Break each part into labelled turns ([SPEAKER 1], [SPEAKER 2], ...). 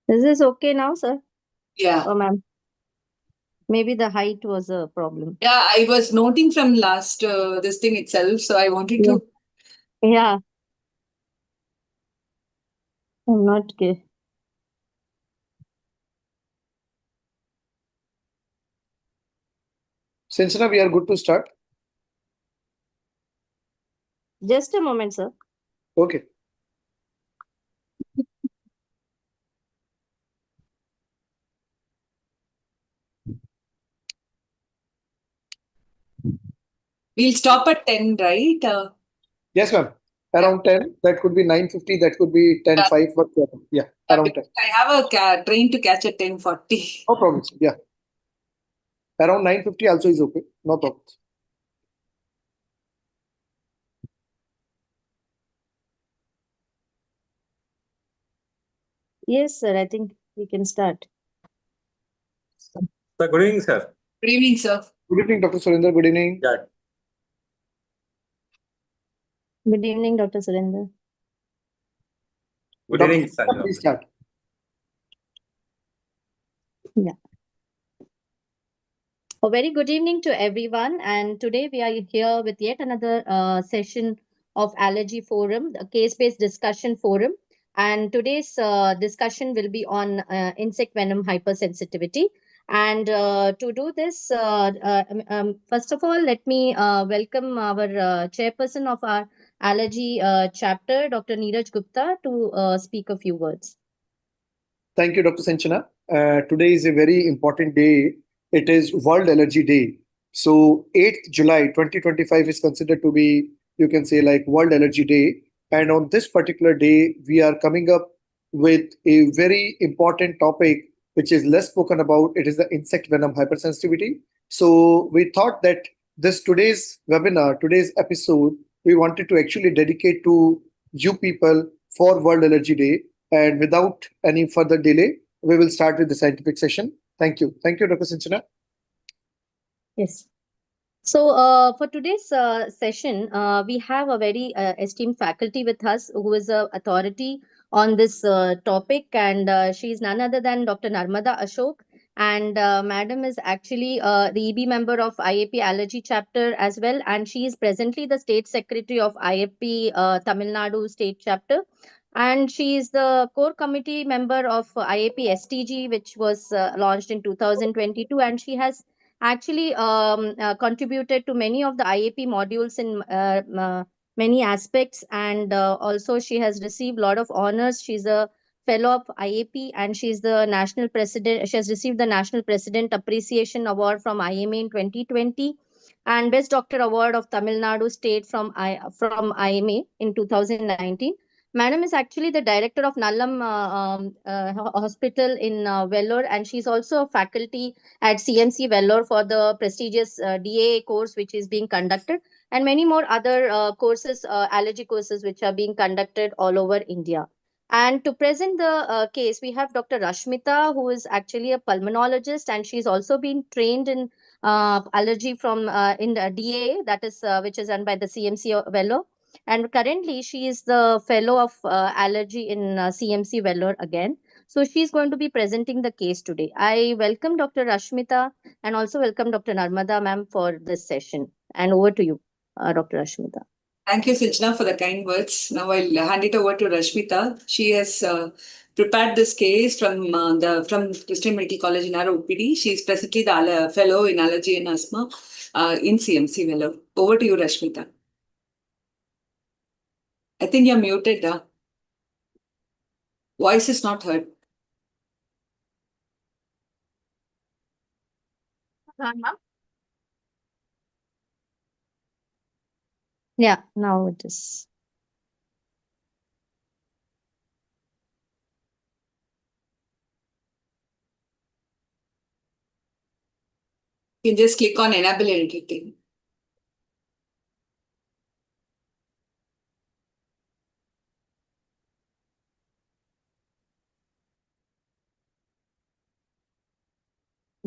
[SPEAKER 1] Is this okay now, sir?
[SPEAKER 2] Yeah.
[SPEAKER 1] Oh, ma'am. Maybe the height was a problem.
[SPEAKER 2] Yeah, I was noting from last this thing itself, so I wanted
[SPEAKER 1] Yeah.
[SPEAKER 2] to.
[SPEAKER 1] Yeah. I'm not okay.
[SPEAKER 3] Sanjana, we are good to start.
[SPEAKER 1] Just a moment, sir.
[SPEAKER 3] Okay.
[SPEAKER 2] We'll stop at 10, right?
[SPEAKER 3] Yes, ma'am. Around 10. That could be 9:50. That could be
[SPEAKER 2] Yeah,
[SPEAKER 3] 10:05. But yeah, around 10.
[SPEAKER 2] because I have a train to catch at 10:40.
[SPEAKER 3] No problem. Yeah. Around 9:50 also is okay. No problem.
[SPEAKER 1] Yes, sir. I think we can start.
[SPEAKER 4] Sir, good evening, sir.
[SPEAKER 2] Good evening, sir.
[SPEAKER 3] Good evening, Dr. Surendra. Good evening.
[SPEAKER 4] Yeah.
[SPEAKER 1] Good evening, Dr. Surendra.
[SPEAKER 4] Good
[SPEAKER 3] Dr.
[SPEAKER 4] evening,
[SPEAKER 3] Surendra,
[SPEAKER 4] Sanjana.
[SPEAKER 3] please start.
[SPEAKER 1] Yeah. A very good evening to everyone. And today we are here with yet another session of Allergy Forum, a case-based discussion forum. And today's discussion will be on insect venom hypersensitivity. And to do this, first of all, let me welcome our chairperson of our allergy chapter, Dr. Neeraj Gupta, to speak a few words.
[SPEAKER 3] Thank you, Dr. Sanjana. Today is a very important day. It is World Allergy Day. So 8th July 2025 is considered to be, you can say, like World Allergy Day. And on this particular day, we are coming up with a very important topic which is less spoken about. It is the insect venom hypersensitivity. So we thought that this today's webinar, today's episode, we wanted to actually dedicate to you people for World Allergy Day. And without any further delay, we will start with the scientific session. Thank you. Thank you, Dr. Sinchana.
[SPEAKER 1] Yes. So, for today's session, we have a very esteemed faculty with us who is a authority on this topic, and she is none other than Dr. Narmada Ashok. And Madam is actually the EB member of IAP Allergy chapter as well, and she is presently the State Secretary of IAP Tamil Nadu State chapter. And she is the core committee member of IAP STG, which was launched in 2022, and she has actually contributed to many of the IAP modules in many aspects, and also she has received a lot of honors. She's a fellow of IAP, and she's the national president. She has received the National President Appreciation Award from IMA in 2020, and Best Doctor Award of Tamil Nadu State from IMA in 2019. Madam is actually the director of Nallam Hospital in Vellore, and she's also a faculty at CMC Vellore for the prestigious DAA course which is being conducted, and many more other courses, allergy courses, which are being conducted all over India. And to present the case, we have Dr. Rashmita, who is actually a pulmonologist, and she's also been trained in allergy from in the DAA, that is which is done by the CMC Vellore. And currently, she is the fellow of allergy in CMC Vellore again. So she's going to be presenting the case today. I welcome Dr. Rashmita and also welcome Dr. Narmada ma'am for this session. And over to you, Dr. Rashmita.
[SPEAKER 2] Thank you, Sinchana, for the kind words. Now I'll hand it over to Rashmita. She has prepared this case from Christian Medical College in our OPD. She is presently the fellow in allergy and asthma in CMC Vellore. Over to you, Rashmita. I think you're muted. Voice is not heard.
[SPEAKER 1] Yeah, now it is.
[SPEAKER 2] You can just click on enable editing.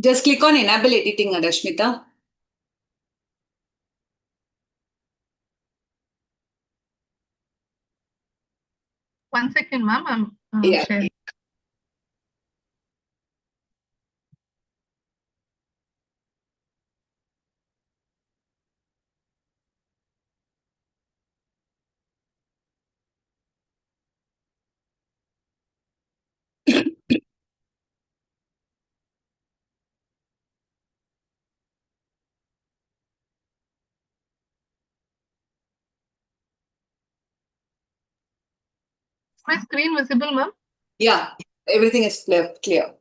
[SPEAKER 2] Just click on enable editing, Rashmita.
[SPEAKER 5] One second, ma'am. I'm
[SPEAKER 2] Yeah.
[SPEAKER 5] sharing. My screen visible, ma'am?
[SPEAKER 2] Yeah, everything is clear.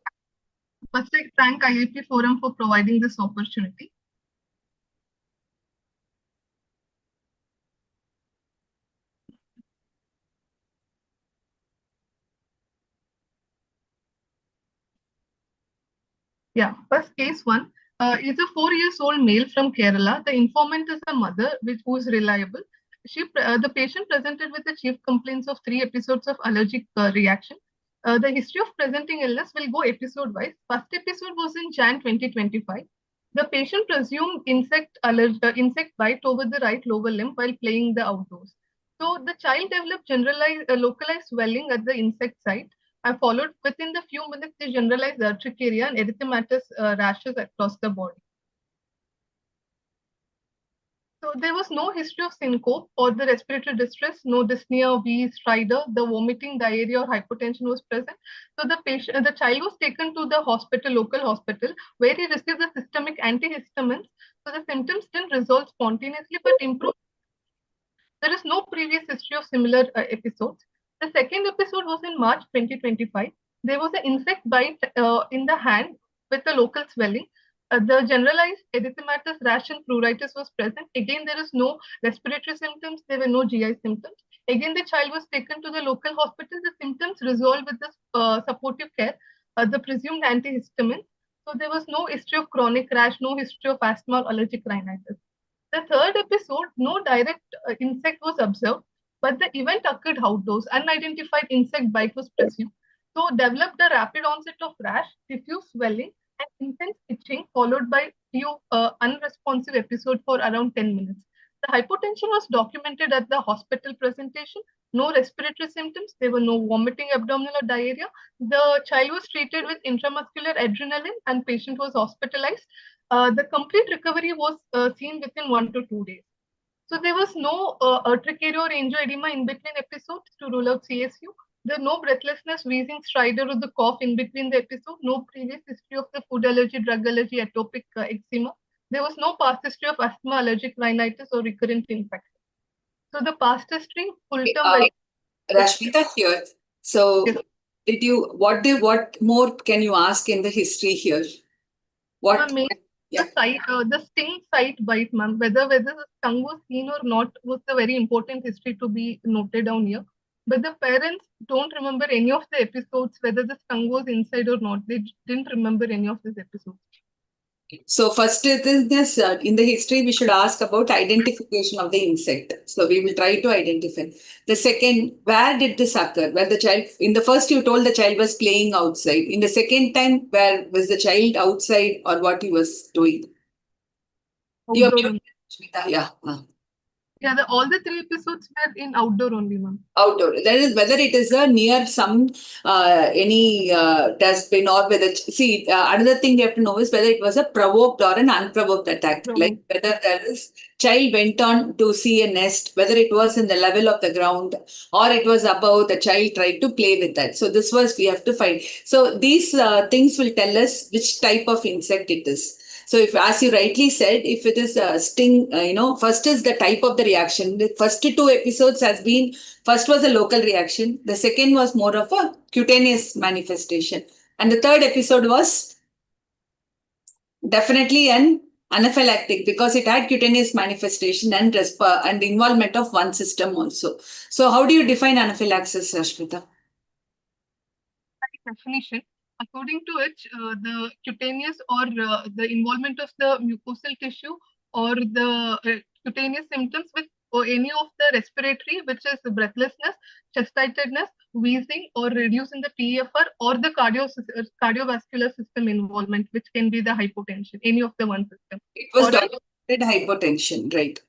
[SPEAKER 5] First, I thank IIP Forum for providing this opportunity. Yeah, first case one is a 4 years old male from Kerala. The informant is a mother, who is reliable. The patient presented with the chief complaints of 3 episodes of allergic reaction. The history of presenting illness will go episode wise. First episode was in Jan 2025. The patient presumed insect bite over the right lower limb while playing the outdoors. So the child developed localized swelling at the insect site. I followed within the few minutes the generalized urticaria and erythematous rashes across the body. So there was no history of syncope or the respiratory distress, no dyspnea, wheeze, stridor. The vomiting, diarrhea, or hypotension was present. So the child was taken to the hospital, local hospital, where he received the systemic antihistamines. So the symptoms didn't resolve spontaneously, but improved. There is no previous history of similar episodes. The second episode was in March 2025. There was an insect bite in the hand with a local swelling. The generalized erythematous rash and pruritus was present. Again, there is no respiratory symptoms. There were no GI symptoms. Again, the child was taken to the local hospital. The symptoms resolved with the supportive care, the presumed antihistamine. So there was no history of chronic rash, no history of asthma or allergic rhinitis. The third episode, no direct insect was observed, but the event occurred outdoors. Unidentified insect bite was presumed. So, developed a rapid onset of rash, diffuse swelling, and intense itching, followed by few unresponsive episodes for around 10 minutes. The hypotension was documented at the hospital presentation. No respiratory symptoms. There were no vomiting, abdominal, or diarrhea. The child was treated with intramuscular adrenaline, and patient was hospitalized. The complete recovery was seen within 1 to 2 days. So there was no urticaria or angioedema in between episodes to rule out CSU. There was no breathlessness, wheezing, stridor, or the cough in between the episode. No previous history of the food allergy, drug allergy, atopic eczema. There was no past history of asthma, allergic rhinitis, or recurrent infection. So the past history, full-term.
[SPEAKER 2] Rashmita here. So,
[SPEAKER 5] Yes.
[SPEAKER 2] what more can you ask in the history here? What? Yeah.
[SPEAKER 5] The sting site bite, ma'am, whether the stung was seen or not was the very important history to be noted down here. But the parents don't remember any of the episodes, whether the stung was inside or not. They didn't remember any of these episodes.
[SPEAKER 2] So first this in the history we should ask about identification of the insect. So we will try to identify. The second, where did this occur? Where the child, in the first you told the child was playing outside. In the second time, where was the child outside or what he was doing?
[SPEAKER 5] Outdoor only.
[SPEAKER 2] Yeah.
[SPEAKER 5] Yeah, all the 3 episodes were in outdoor only, ma'am.
[SPEAKER 2] Outdoor. That is whether it is near some any dustbin or whether see another thing you have to know is whether it was a provoked or an unprovoked attack. Like whether there is child went on to see a nest, whether it was in the level of the ground or it was above, the child tried to play with that. So this was we have to find. So these things will tell us which type of insect it is. So if, as you rightly said, if it is a sting, first is the type of the reaction. The first 2 episodes has been, first was a local reaction. The second was more of a cutaneous manifestation. And the third episode was definitely an anaphylactic because it had cutaneous manifestation and and involvement of one system also. So how do you define anaphylaxis, Rashmita?
[SPEAKER 5] Definition. According to which the cutaneous or the involvement of the mucosal tissue or the cutaneous symptoms with or any of the respiratory, which is breathlessness, chest-tightness, wheezing, or reduce in the TFR, or the cardiovascular system involvement, which can be the hypotension, any of the one system.
[SPEAKER 2] It was documented hypotension, right?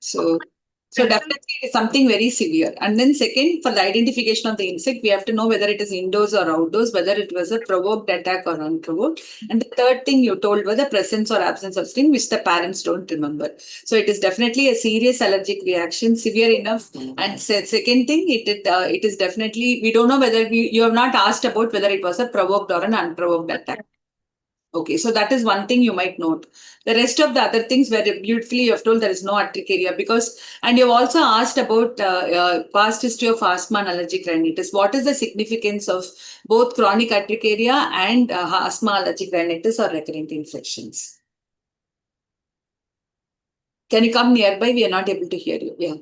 [SPEAKER 2] So definitely it is something very severe. And then second, for the identification of the insect, we have to know whether it is indoors or outdoors, whether it was a provoked attack or unprovoked. And the third thing you told was the presence or absence of sting, which the parents don't remember. So it is definitely a serious allergic reaction, severe enough. And second thing, it is definitely, we don't know whether you have not asked about whether it was a provoked or an unprovoked attack. Okay, so that is one thing you might note. The rest of the other things where beautifully you have told there is no urticaria because, and you've also asked about past history of asthma and allergic rhinitis. What is the significance of both chronic urticaria and asthma, allergic rhinitis or recurrent infections? Can you come nearby? We are not able to hear you. Yeah.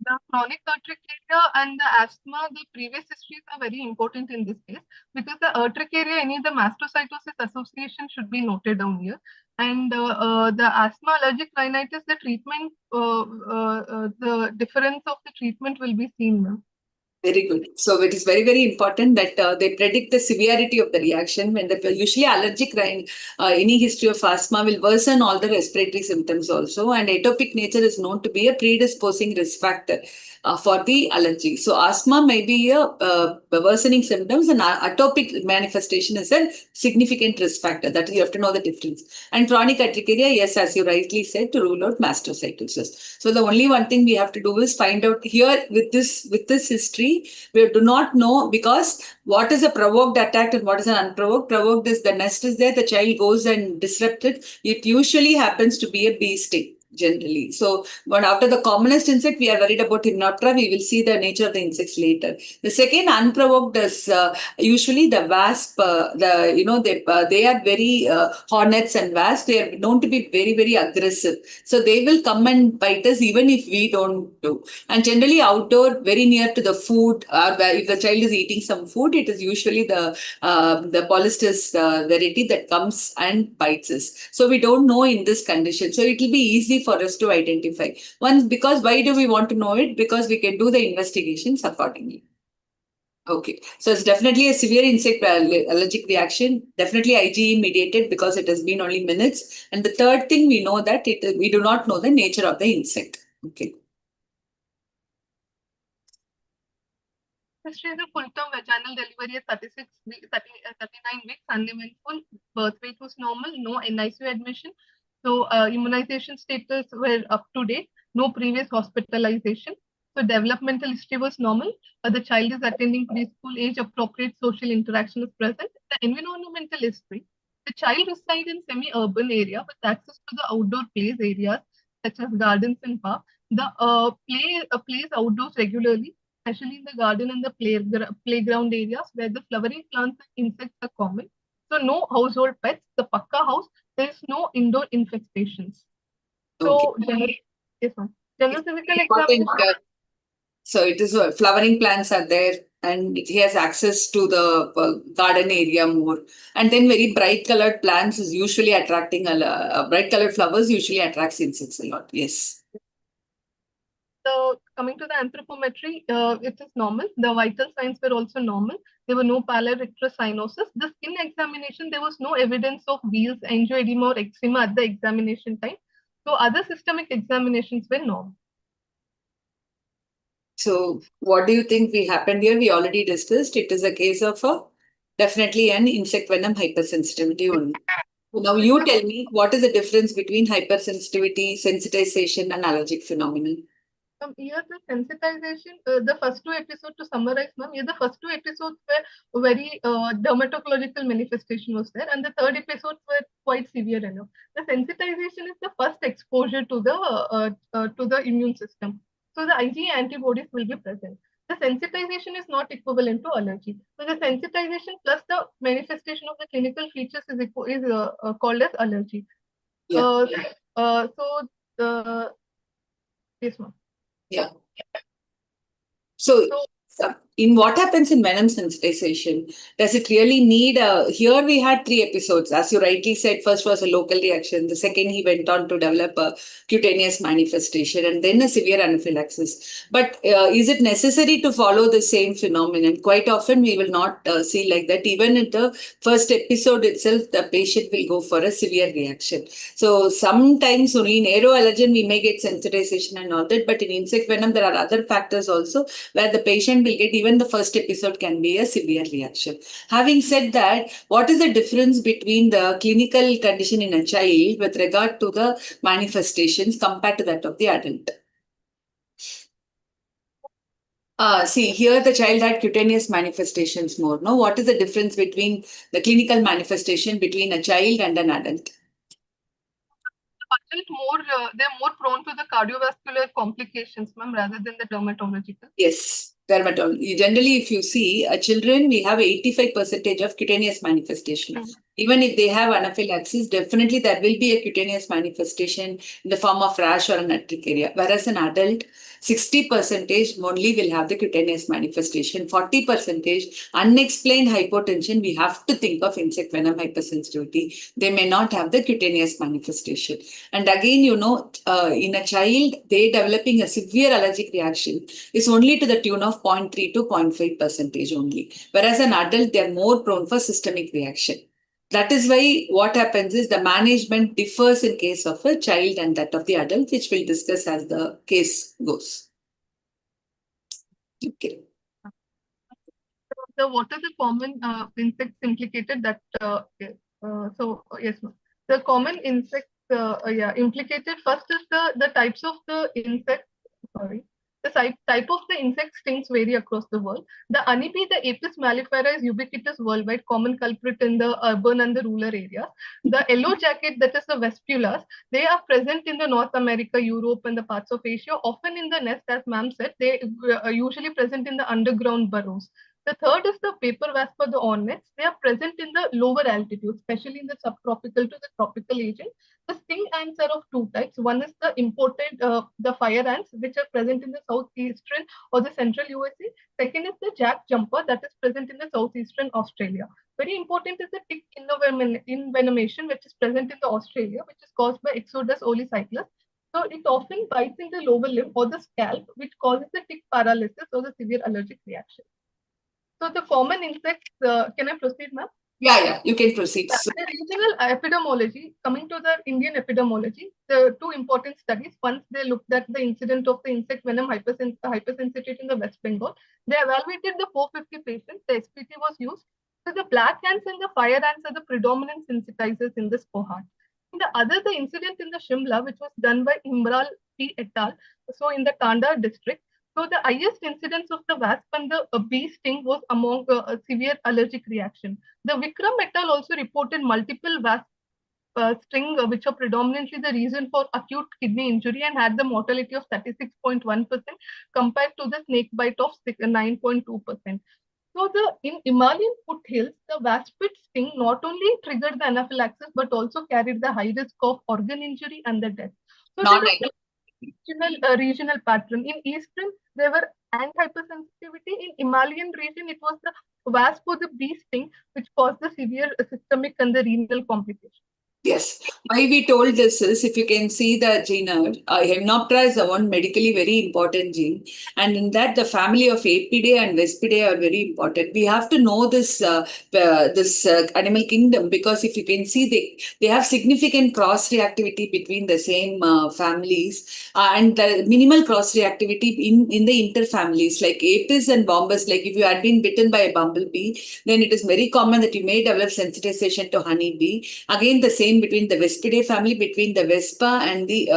[SPEAKER 5] The chronic urticaria and the asthma, the previous histories are very important in this case because the urticaria, any the mastocytosis association should be noted down here. And the asthma allergic rhinitis, the treatment, the difference of the treatment will be seen now.
[SPEAKER 2] Very good. So it is very, very important that they predict the severity of the reaction when the usually allergic any history of asthma will worsen all the respiratory symptoms also, and atopic nature is known to be a predisposing risk factor for the allergy. So asthma may be a worsening symptoms, and atopic manifestation is a significant risk factor. That you have to know the difference. And chronic urticaria, yes, as you rightly said, to rule out mastocytosis. So the only one thing we have to do is find out here with this history. We do not know because what is a provoked attack and what is an unprovoked. Provoked is the nest is there, the child goes and disrupts it. It usually happens to be a bee sting generally. So, but after the commonest insect, we are worried about Hypnophthora. We will see the nature of the insects later. The second unprovoked is usually the wasp. They are very hornets and wasps. They are known to be very, very aggressive. So they will come and bite us even if we don't do. And generally outdoor, very near to the food, or if the child is eating some food, it is usually the Polistes variety that comes and bites us. So we don't know in this condition. So it will be easy for us to identify. Because why do we want to know it? Because we can do the investigations accordingly. Okay, so it's definitely a severe insect allergic reaction, definitely IgE mediated because it has been only minutes. And the third thing we know that we do not know the nature of the insect. Okay.
[SPEAKER 5] History is a full-term vaginal delivery at 39 weeks, uneventful, birth weight was normal, no NICU admission. So immunization status were up to date, no previous hospitalization. So developmental history was normal. The child is attending preschool age, appropriate social interaction is present. The environmental history, the child resides in semi-urban area with access to the outdoor plays areas such as gardens and parks. The plays outdoors regularly, especially in the garden and the playground areas where the flowering plants and insects are common. So no household pets, the Pakka house, there is no indoor infestations. So yes, ma'am. General physical examination.
[SPEAKER 2] So it is flowering plants are there and he has access to the garden area more. And then very bright colored plants is usually attracting bright colored flowers usually attracts insects a lot. Yes.
[SPEAKER 5] So coming to the anthropometry, it is normal. The vital signs were also normal. There were no pallor-erythrocyanosis. The skin examination, there was no evidence of wheals, angioedema or eczema at the examination time. So other systemic examinations were normal.
[SPEAKER 2] So what do you think we happened here? We already discussed. It is a case of definitely an insect venom hypersensitivity only. Now you tell me what is the difference between hypersensitivity, sensitization and allergic phenomenon?
[SPEAKER 5] Here the sensitization, the first two episodes to summarize, ma'am, here the first two episodes were very dermatological manifestation was there, and the third episodes were quite severe enough. The sensitization is the first exposure to the immune system. So the IgE antibodies will be present. The sensitization is not equivalent to allergy. So the sensitization plus the manifestation of the clinical features is called as allergy.
[SPEAKER 2] Yeah.
[SPEAKER 5] Yes, ma'am.
[SPEAKER 2] Yeah. So in what happens in venom sensitization, does it really need here we had 3 episodes. As you rightly said, first was a local reaction. The second, he went on to develop a cutaneous manifestation and then a severe anaphylaxis. But is it necessary to follow the same phenomenon? Quite often we will not see like that. Even in the first episode itself, the patient will go for a severe reaction. So sometimes only in aeroallergen, we may get sensitization and all that. But in insect venom, there are other factors also where the patient will get even the first episode can be a severe reaction. Having said that, what is the difference between the clinical condition in a child with regard to the manifestations compared to that of the adult? See, here the child had cutaneous manifestations more. No, what is the difference between the clinical manifestation between a child and an adult?
[SPEAKER 5] Adult they're more prone to the cardiovascular complications, ma'am, rather than the dermatological.
[SPEAKER 2] Yes, dermatology. Generally, if you see children, we have 85% of cutaneous manifestation. Even if they have anaphylaxis, definitely there will be a cutaneous manifestation in the form of rash or an urticaria. Whereas an adult, 60% only will have the cutaneous manifestation. 40% unexplained hypotension, we have to think of insect venom hypersensitivity. They may not have the cutaneous manifestation. And again, in a child, they developing a severe allergic reaction is only to the tune of 0.3 to 0.5% only. Whereas an adult, they are more prone for systemic reaction. That is why what happens is the management differs in case of a child and that of the adult, which we'll discuss as the case goes. Okay.
[SPEAKER 5] So what are the common insects implicated that yes, ma'am. The common insects implicated first is the types of the insects. Sorry. The type of the insect stings vary across the world. The honeybee, the Apis mellifera, is ubiquitous worldwide, common culprit in the urban and the rural areas. The yellow jacket, that is the vespulas, they are present in the North America, Europe, and the parts of Asia. Often in the nest, as ma'am said, they are usually present in the underground burrows. The third is the paper wasp, the hornets. They are present in the lower altitude, especially in the subtropical to the tropical region. The sting ants are of two types. One is the imported, the fire ants, which are present in the southeastern or the central USA. Second is the jack jumper that is present in the southeastern Australia. Very important is the tick envenomation, which is present in the Australia, which is caused by Exodus oleocyclus. So it often bites in the lower limb or the scalp, which causes the tick paralysis or the severe allergic reaction. So the common insects, can I proceed, ma'am?
[SPEAKER 2] Yeah, you can proceed.
[SPEAKER 5] The regional epidemiology, coming to the Indian epidemiology, the two important studies. Once they looked at the incident of the insect venom hypersensitivity in the West Bengal, they evaluated the 450 patients. The SPT was used. So the black ants and the fire ants are the predominant sensitizers in this cohort. And the incident in the Shimla, which was done by Imral P. et al., so in the Tanda district. So the highest incidence of the wasp and the bee sting was among a severe allergic reaction. The Vikram et al. Also reported multiple wasp sting, which are predominantly the reason for acute kidney injury and had the mortality of 36.1% compared to the snake bite of 9.2%. So in Himalayan foothills, the wasp sting not only triggered the anaphylaxis but also carried the high risk of organ injury and the death. So there are regional pattern. In eastern, there were ant hypersensitivity. In Himalayan region, it was the wasp or the bee sting which caused the severe systemic and the renal complications.
[SPEAKER 2] Yes. Why we told this is, if you can see the gene, Hymenoptera is the one medically very important gene. And in that, the family of Apidae and Vespidae are very important. We have to know this animal kingdom because if you can see, they have significant cross-reactivity between the same families and the minimal cross-reactivity in the interfamilies. Like Apis and Bombus, like if you had been bitten by a bumblebee, then it is very common that you may develop sensitization to honeybee. Again, the same between the Vespidae family, between the Vespa and the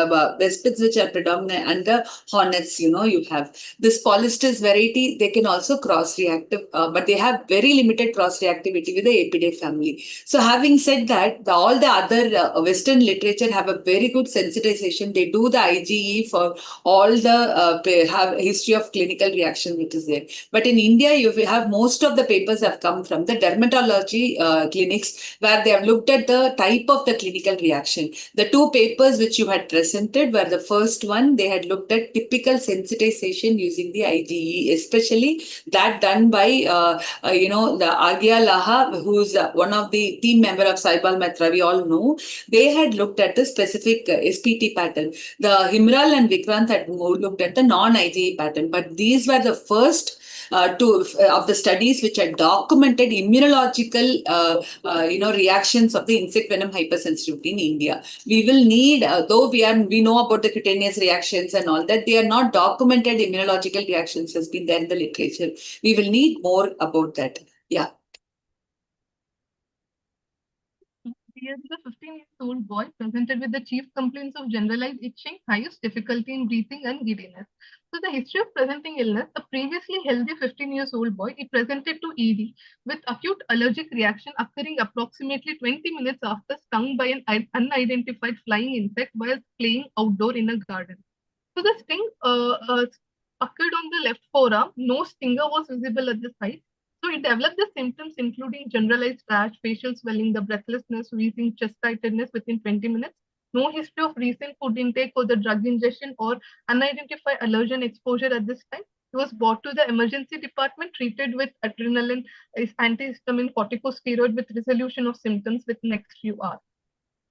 [SPEAKER 2] Vespids, which are predominant, and the hornets, you have. This Polistes variety, they can also cross-reactive, but they have very limited cross-reactivity with the Apidae family. So having said that, all the other Western literature have a very good sensitization. They do the IgE for all the have history of clinical reaction which is there. But in India, you have most of the papers have come from the dermatology clinics where they have looked at the type of the clinical reaction. The two papers which you had presented were the first one, they had looked at typical sensitization using the IgE, especially that done by, the Argya Laha, who's one of the team member of Saibal Matra, we all know. They had looked at the specific SPT pattern. The Himral and Vikrant had looked at the non-IgE pattern, but these were the first of the studies which had documented immunological reactions of the insect venom hypersensitivity in India. We will need, though we know about the cutaneous reactions and all that, they are not documented immunological reactions has been there in the literature. We will need more about that. Yeah.
[SPEAKER 5] Here is a 15-year-old boy presented with the chief complaints of generalized itching, highest difficulty in breathing, and giddiness. So the history of presenting illness, a previously healthy 15-year-old boy, he presented to ED with acute allergic reaction occurring approximately 20 minutes after stung by an unidentified flying insect while playing outdoor in a garden. So the sting occurred on the left forearm. No stinger was visible at the site. So it developed the symptoms including generalized rash, facial swelling, the breathlessness, wheezing, chest tightness within 20 minutes. No history of recent food intake or the drug ingestion or unidentified allergen exposure at this time. He was brought to the emergency department, treated with adrenaline, antihistamine, corticosteroid with resolution of symptoms within next few hours.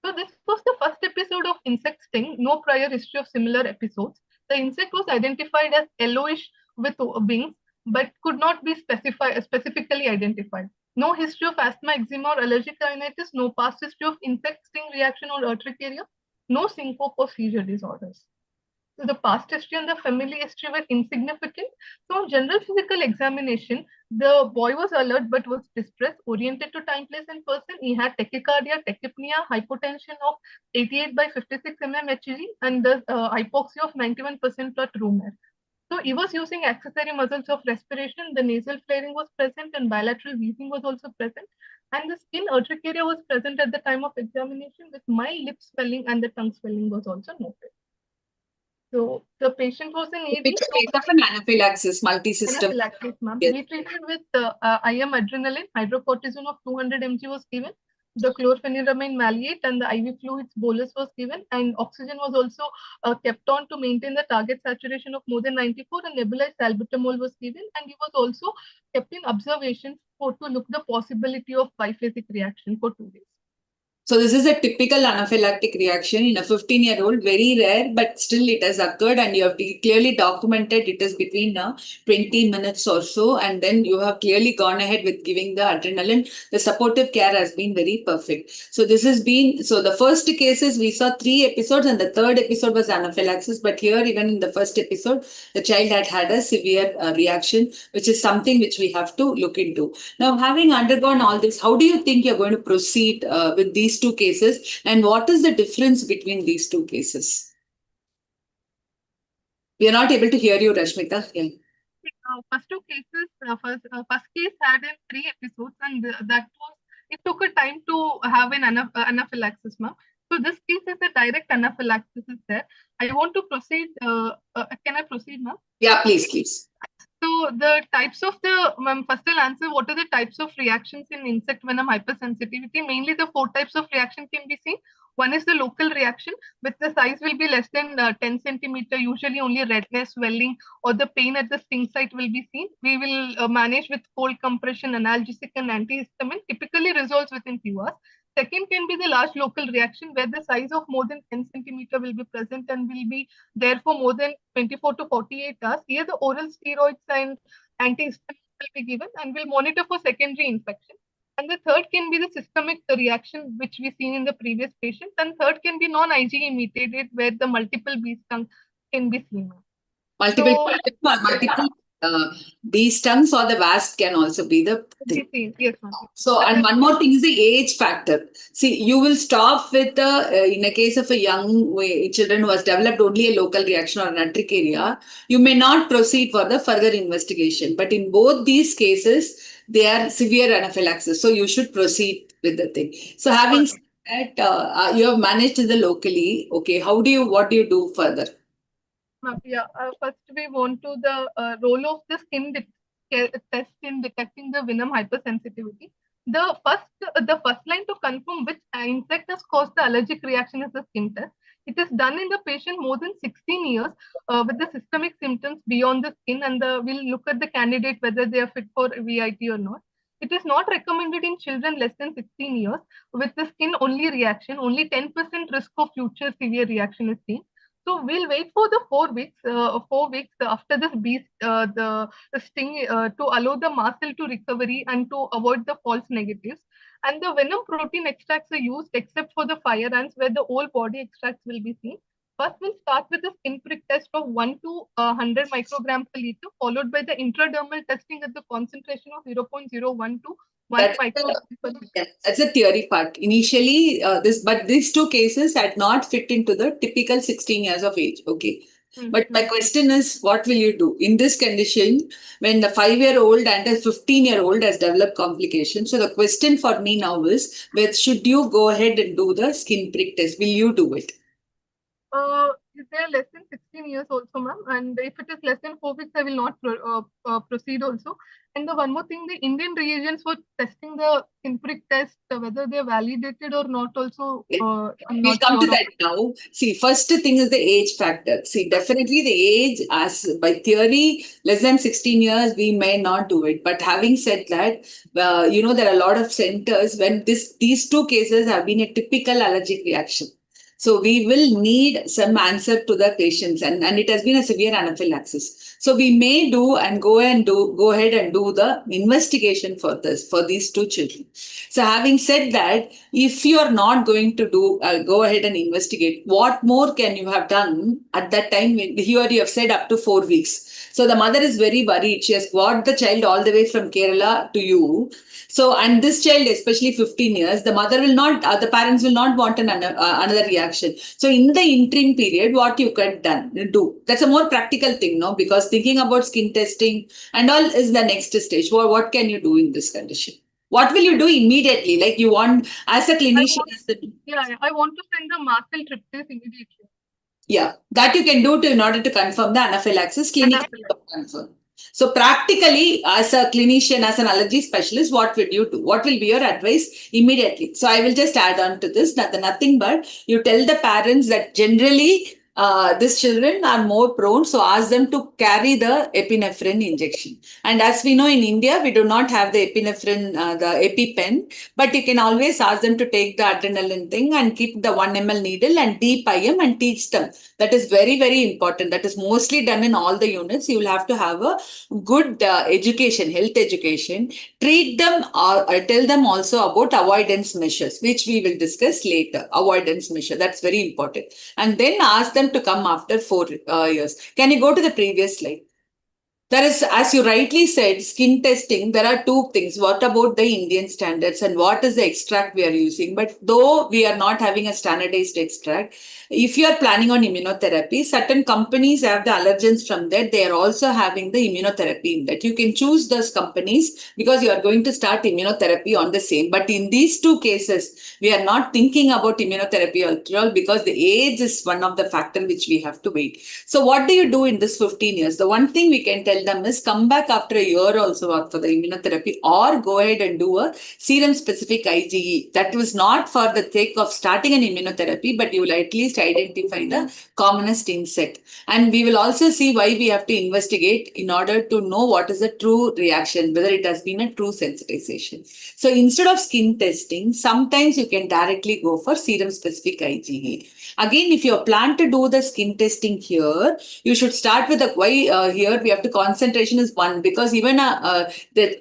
[SPEAKER 5] So this was the first episode of insect sting, no prior history of similar episodes. The insect was identified as yellowish with wings, but could not be specifically identified. No history of asthma, eczema, or allergic rhinitis, no past history of insect sting reaction or urticaria, no syncope or seizure disorders. So the past history and the family history were insignificant. So on general physical examination, the boy was alert but was distressed, oriented to time, place, and person. He had tachycardia, tachypnea, hypotension of 88 by 56 mm Hg, and the hypoxia of 91% plus room air. So he was using accessory muscles of respiration. The nasal flaring was present, and bilateral wheezing was also present. And the skin urticaria was present at the time of examination, with mild lip swelling, and the tongue swelling was also noted. So the patient was in ED.
[SPEAKER 2] Which case of an anaphylaxis, multi-system.
[SPEAKER 5] Anaphylaxis, ma'am.
[SPEAKER 2] Yes.
[SPEAKER 5] We treated with IM adrenaline. Hydrocortisone of 200 mg was given. The chlorpheniramine maleate and the IV fluids bolus was given, and oxygen was also kept on to maintain the target saturation of more than 94, and nebulized salbutamol was given, and he was also kept in observation to look the possibility of biphasic reaction for 2 days.
[SPEAKER 2] So this is a typical anaphylactic reaction in a 15-year-old, very rare, but still it has occurred, and you have clearly documented it is between 20 minutes or so, and then you have clearly gone ahead with giving the adrenaline. The supportive care has been very perfect. So this has been, so the first cases we saw 3 episodes, and the third episode was anaphylaxis, but here even in the first episode, the child had a severe reaction, which is something which we have to look into. Now, having undergone all this, how do you think you're going to proceed with these 2 cases, and what is the difference between these 2 cases? We are not able to hear you, Rashmita. Yeah.
[SPEAKER 5] First 2 cases, first case had in 3 episodes, and that was, it took a time to have an anaphylaxis, ma'am. So this case is a direct anaphylaxis is there. I want to proceed. Can I proceed, ma'am?
[SPEAKER 2] Yeah, please.
[SPEAKER 5] So the types of the, ma'am, first I'll answer what are the types of reactions in insect venom hypersensitivity. Mainly the 4 types of reaction can be seen. One is the local reaction, with the size will be less than 10 centimeter, usually only redness, swelling, or the pain at the sting site will be seen. We will manage with cold compression, analgesic, and antihistamine, typically resolves within few hours. Second can be the large local reaction, where the size of more than 10 centimeter will be present and will be there for more than 24 to 48 hours. Here the oral steroids and antihistamines will be given, and will monitor for secondary infection. And the third can be the systemic reaction, which we seen in the previous patient. And third can be non-IgE mediated, where the multiple bee stung can be seen.
[SPEAKER 2] Multiple bee stings or the wasp can also be the thing.
[SPEAKER 5] Yes, ma'am.
[SPEAKER 2] So, and one more thing is the age factor. See, you will stop with the, in a case of a young children who has developed only a local reaction or an urticaria, you may not proceed for the further investigation. But in both these cases, they are severe anaphylaxis. So you should proceed with the thing. So having said that, you have managed the locally. Okay, what do you do further?
[SPEAKER 5] Yeah, first we want to the role of the skin test in detecting the venom hypersensitivity. The first line to confirm which insect has caused the allergic reaction is the skin test. It is done in the patient more than 16 years with the systemic symptoms beyond the skin, and we'll look at the candidate whether they are fit for VIT or not. It is not recommended in children less than 16 years with the skin only reaction. Only 10% risk of future severe reaction is seen. So we'll wait for the 4 weeks after this beast, the sting to allow the mast cell to recovery and to avoid the false negatives. And the venom protein extracts are used except for the fire ants, where the whole body extracts will be seen. First, we'll start with the skin prick test of 1 to 100 microgram per liter, followed by the intradermal testing at the concentration of 0.012
[SPEAKER 2] That's that's the theory part. Initially, but these two cases had not fit into the typical 16 years of age. Okay. But my question is, what will you do in this condition when the 5-year-old and a 15-year-old has developed complications? So the question for me now is, should you go ahead and do the skin prick test? Will you do it?
[SPEAKER 5] They are less than 16 years also, ma'am. And if it is less than 4 weeks, I will not proceed also. And the one more thing, the Indian reagents for testing the skin prick test, whether they are validated or not also, I'm
[SPEAKER 2] We'll
[SPEAKER 5] not
[SPEAKER 2] come
[SPEAKER 5] sure
[SPEAKER 2] to that now. See, first thing is the age factor. See, definitely the age, as by theory, less than 16 years, we may not do it. But having said that, there are a lot of centers when these two cases have been a typical allergic reaction. So we will need some answer to the patients, and it has been a severe anaphylaxis. So we may go ahead and do the investigation for these two children. So having said that, if you are not going to go ahead and investigate, what more can you have done at that time? Here you have said up to 4 weeks. So the mother is very worried. She has brought the child all the way from Kerala to you. So, and this child, especially 15 years, the parents will not want another reaction. So in the interim period, what you can do, that's a more practical thing, no? Because thinking about skin testing and all is the next stage. What can you do in this condition? What will you do immediately? Like you want, as a clinician,
[SPEAKER 5] I want to send the mast cell tryptase immediately.
[SPEAKER 2] Yeah, that you can do in order to confirm the anaphylaxis clinically confirm. So practically, as a clinician, as an allergy specialist, what would you do? What will be your advice immediately? So I will just add on to this, nothing but you tell the parents that generally these children are more prone, so ask them to carry the epinephrine injection. And as we know in India, we do not have the epinephrine, the EpiPen, but you can always ask them to take the adrenaline thing and keep the 1 ml needle and deep IM and teach them. That is very, very important. That is mostly done in all the units. You will have to have a good education, health education. Treat them or tell them also about avoidance measures, which we will discuss later. Avoidance measure, that's very important. And then ask them to come after 4 years. Can you go to the previous slide? There is, as you rightly said, skin testing. There are two things. What about the Indian standards and what is the extract we are using? But though we are not having a standardized extract, if you are planning on immunotherapy, certain companies have the allergens from that. They are also having the immunotherapy in that. You can choose those companies because you are going to start immunotherapy on the same. But in these two cases, we are not thinking about immunotherapy at all because the age is one of the factors which we have to wait. So what do you do in this 15 years? The one thing we can tell them is come back after a year also for the immunotherapy or go ahead and do a serum specific IgE. That was not for the sake of starting an immunotherapy, but you will at least identify the commonest insect. And we will also see why we have to investigate in order to know what is the true reaction, whether it has been a true sensitization. So instead of skin testing, sometimes you can directly go for serum specific IgE. Again, if you plan to do the skin testing here, you should start with here we have to concentration is 1 because even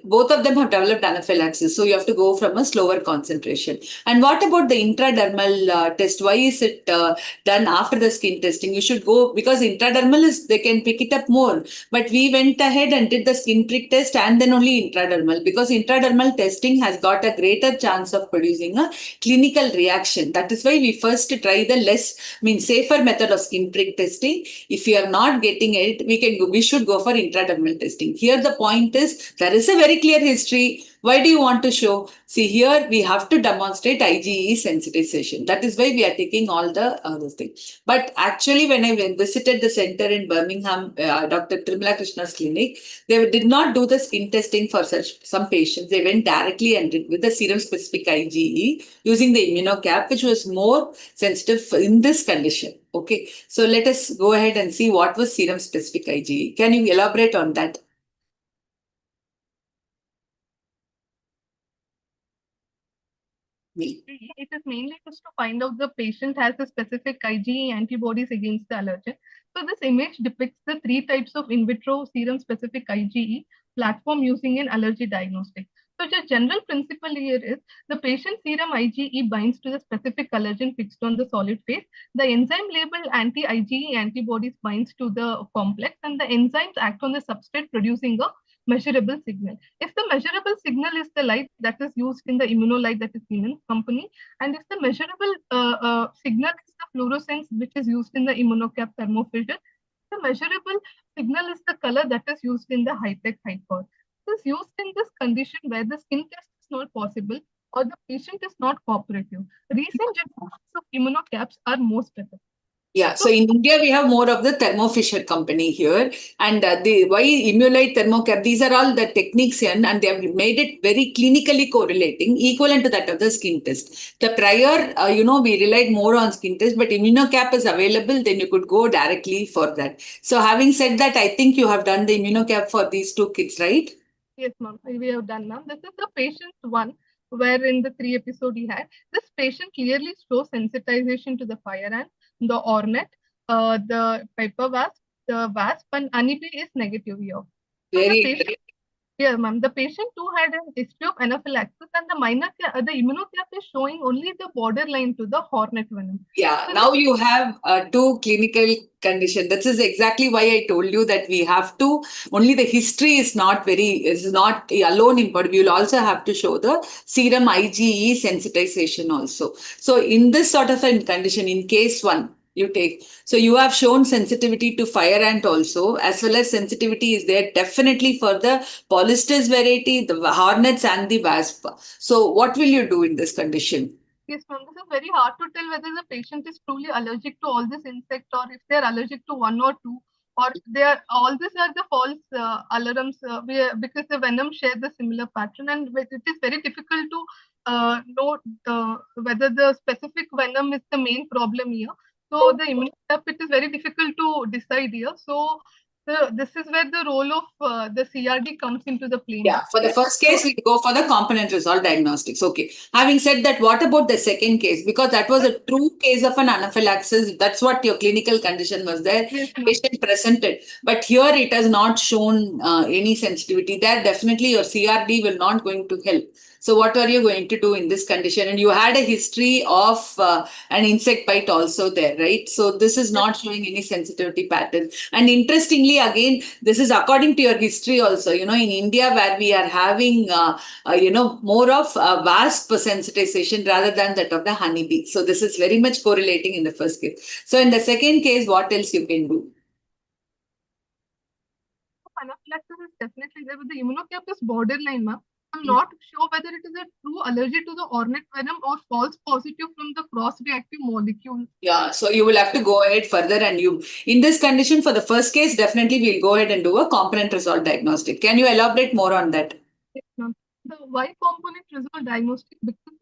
[SPEAKER 2] both of them have developed anaphylaxis. So you have to go from a slower concentration. And what about the intradermal test? Why is it done after the skin testing? You should go because intradermal they can pick it up more. But we went ahead and did the skin prick test and then only intradermal because intradermal testing has got a greater chance of producing a clinical reaction. That is why we first try the safer method of skin prick testing. If you are not getting it, we should go for intradermal testing. Here the point is there is a very clear history. Why do you want to show? See, here we have to demonstrate IgE sensitization. That is why we are taking all the other things. But actually, when I visited the center in Birmingham, Dr. Trimala Krishna's clinic, they did not do the skin testing for some patients. They went directly and did with the serum specific IgE using the immunocap, which was more sensitive in this condition. Okay, so let us go ahead and see what was serum specific IgE. Can you elaborate on that?
[SPEAKER 5] It is mainly just to find out the patient has a specific IgE antibodies against the allergen. So this image depicts the 3 types of in vitro serum specific IgE platform using an allergy diagnostic. So the general principle here is the patient serum IgE binds to the specific allergen fixed on the solid phase. The enzyme labeled anti-IgE antibodies binds to the complex and the enzymes act on the substrate producing a measurable signal. If the measurable signal is the light that is used in the immunolight that is Siemens company, and if the measurable signal is the fluorescence which is used in the immunocap thermofilter, the measurable signal is the color that is used in the high-tech hyper. It is used in this condition where the skin test is not possible or the patient is not cooperative. Recent generations of immunocaps are most better.
[SPEAKER 2] Yeah, so in India, we have more of the Thermo Fisher company here. And the why Imulite Thermocap, these are all the techniques here, and they have made it very clinically correlating, equivalent to that of the skin test. The prior, we relied more on skin test, but Immunocap is available, then you could go directly for that. So having said that, I think you have done the Immunocap for these two kids, right?
[SPEAKER 5] Yes, ma'am. We have done, ma'am. This is the patient one, where in the 3 episode he had. This patient clearly shows sensitization to the fire ant, the ornet, the piper wasp, the wasp, and honeybee is negative here. So the
[SPEAKER 2] Very
[SPEAKER 5] patient, yeah, ma'am. The patient too had a history of anaphylaxis, and the immunocap is showing only the borderline to the hornet venom.
[SPEAKER 2] Yeah,
[SPEAKER 5] So
[SPEAKER 2] now you have two clinical condition. This is exactly why I told you that we have to, only the history is not alone important. We will also have to show the serum IgE sensitization also. So in this sort of a condition, in case one, you take, so you have shown sensitivity to fire ant also, as well as sensitivity is there definitely for the Polistes variety, the hornets and the wasp. So what will you do in this condition?
[SPEAKER 5] yes, ma'am. This is very hard to tell whether the patient is truly allergic to all this insect or if they're allergic to one or two, or they are all these are the false alarms because the venom share the similar pattern, and it is very difficult to know whether the specific venom is the main problem here. So the immunotherapy, it is very difficult to decide here. So this is where the role of the CRD comes into the play.
[SPEAKER 2] Yeah, for the first case, we go for the component result diagnostics. Okay. Having said that, what about the second case? Because that was a true case of an anaphylaxis. That's what your clinical condition was there.
[SPEAKER 5] Yes, ma'am.
[SPEAKER 2] Patient presented. But here it has not shown any sensitivity. There definitely your CRD will not going to help. So what are you going to do in this condition? And you had a history of an insect bite also there, right? So this is not showing any sensitivity pattern. And interestingly, again, this is according to your history also. In India, where we are having, more of wasp sensitization rather than that of the honeybee. So this is very much correlating in the first case. So in the second case, what else you can do?
[SPEAKER 5] Anaphylaxis is definitely there, but the immunocap is borderline, ma'am. I'm not sure whether it is a true allergy to the ornate venom or false positive from the cross-reactive molecule.
[SPEAKER 2] Yeah, so you will have to go ahead further, and in this condition, for the first case, definitely we'll go ahead and do a component result diagnostic. Can you elaborate more on that?
[SPEAKER 5] Yes, ma'am. The Y component result diagnostic, because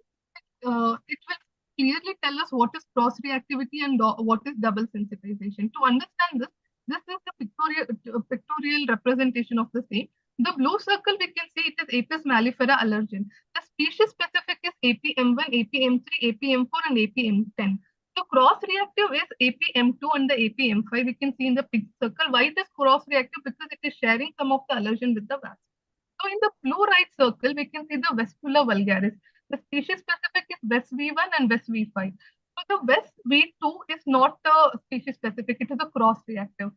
[SPEAKER 5] it will clearly tell us what is cross-reactivity and what is double sensitization. To understand this is the pictorial representation of the same. The blue circle, we can see it is Apis mellifera allergen. The species specific is APM1, APM3, APM4, and APM10. So cross-reactive is APM2 and the APM5. We can see in the pink circle. Why it is cross-reactive? Because it is sharing some of the allergen with the wasp. So in the blue right circle, we can see the Vespula vulgaris. The species specific is West V1 and West V5. So the West V2 is not a species specific, it is a cross-reactive.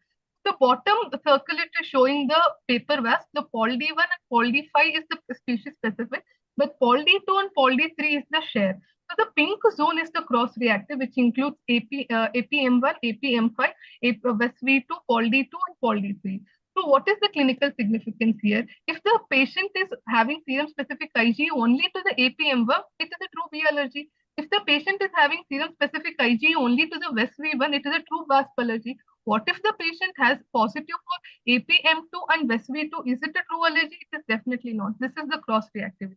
[SPEAKER 5] The bottom circle, it is showing the paper wasp. The Pol D1 and Pol D5 is the species specific, but Pol D2 and Pol D3 is the share. So the pink zone is the cross-reactive, which includes APM1, APM5, West V2, Pol D2, and Pol D3. So what is the clinical significance here? If the patient is having serum-specific IgE only to the APM1, it is a true B allergy. If the patient is having serum-specific IgE only to the West V1, it is a true wasp allergy. What if the patient has positive for APM2 and West V2? Is it a true allergy? It is definitely not. This is the cross-reactivity.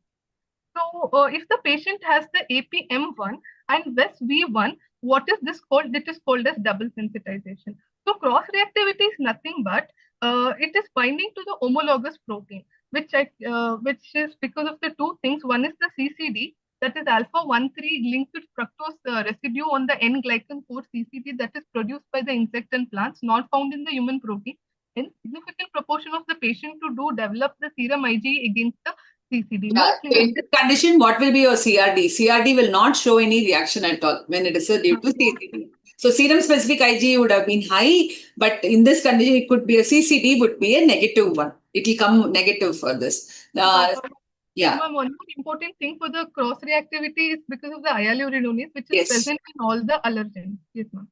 [SPEAKER 5] So if the patient has the APM1 and West V1, what is this called? It is called as double sensitization. So cross-reactivity is nothing but it is binding to the homologous protein, which is because of the two things. One is the CCD, that is alpha-1,3 linked to fructose residue on the N-glycan 4 CCD that is produced by the insect and plants, not found in the human protein. In significant proportion of the patient to develop the serum IgE against the CCD.
[SPEAKER 2] Yeah, so in this condition, what will be your CRD? CRD will not show any reaction at all when it is due to CCD. So serum specific IgE would have been high, but in this condition, it could be a CCD would be a negative one. It will come negative for this. Yeah.
[SPEAKER 5] One more important thing for the cross reactivity is because of the hyaluronidase, which is
[SPEAKER 2] Yes.
[SPEAKER 5] present in all the allergens. Yes, ma'am.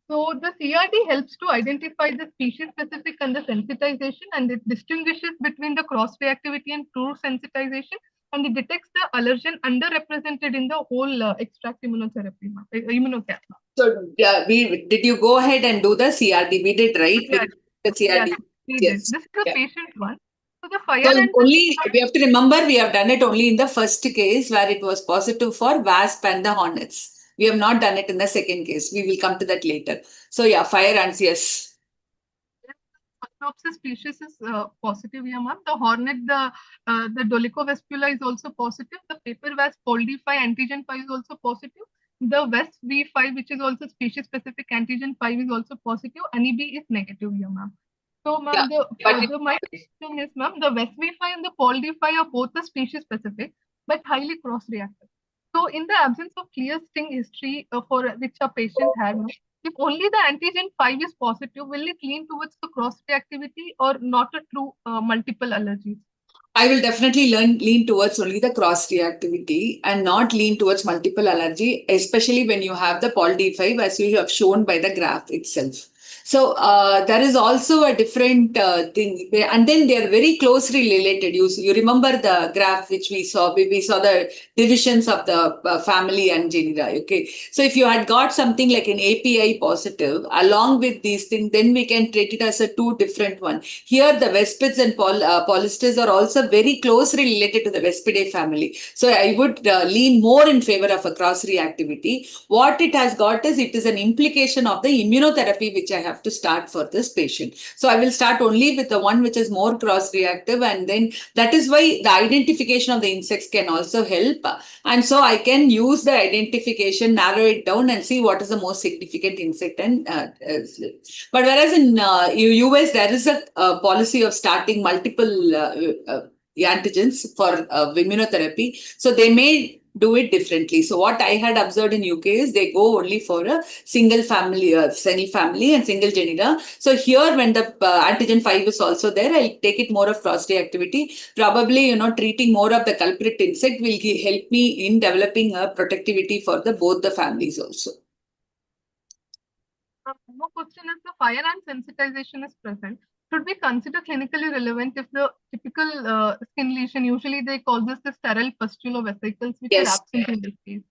[SPEAKER 5] So the CRD helps to identify the species specific and the sensitization, and it distinguishes between the cross reactivity and true sensitization, and it detects the allergen underrepresented in the whole extract immunotherapy, immunotherapy.
[SPEAKER 2] So did you go ahead and do the CRD? We did, right?
[SPEAKER 5] Yeah.
[SPEAKER 2] The CRD.
[SPEAKER 5] Yes, we did.
[SPEAKER 2] Yes.
[SPEAKER 5] This is the
[SPEAKER 2] Yeah.
[SPEAKER 5] patient one. So the fire
[SPEAKER 2] So
[SPEAKER 5] and
[SPEAKER 2] only we have to remember we have done it only in the first case where it was positive for wasp and the hornets. We have not done it in the second case. We will come to that later. So yeah, fire ants, yes.
[SPEAKER 5] Pathophysiology species is positive here, ma'am. The hornet, the Dolichovespula is also positive. The paper wasp poldi5 antigen 5 is also positive. The West V5, which is also species specific antigen 5, is also positive. Honeybee is negative here, ma'am. So, ma'am, my question is, ma'am, the West V5 and the poldi5 are both the species specific, but highly cross reactive. So, in the absence of clear sting history for which a patient had, if only the antigen 5 is positive, will it lean towards the cross reactivity or not a true multiple allergies?
[SPEAKER 2] I will definitely lean towards only the cross reactivity and not lean towards multiple allergy, especially when you have the Pol D5 as you have shown by the graph itself. So there is also a different thing, and then they are very closely related. You remember the graph which we saw? We saw the divisions of the family and genera. Okay, so if you had got something like an API positive along with these things, then we can treat it as a two different one. Here, the Vespids and Polystis are also very closely related to the Vespidae family. So I would lean more in favor of a cross reactivity. What it has got is it is an implication of the immunotherapy which I have to start for this patient. So I will start only with the one which is more cross reactive, and then that is why the identification of the insects can also help. And so I can use the identification, narrow it down, and see what is the most significant insect. And but whereas in US there is a policy of starting multiple antigens for immunotherapy, so they may do it differently. So what I had observed in UK is they go only for a single family, single family and single genera. So here when the antigen 5 is also there, I'll take it more of cross reactivity. Probably, treating more of the culprit insect will help me in developing a protectivity for the both the families also.
[SPEAKER 5] One question is the fire and sensitization is present. Should we consider clinically relevant if the typical skin lesion, usually they causes the sterile pustular vesicles, which are absent in this case?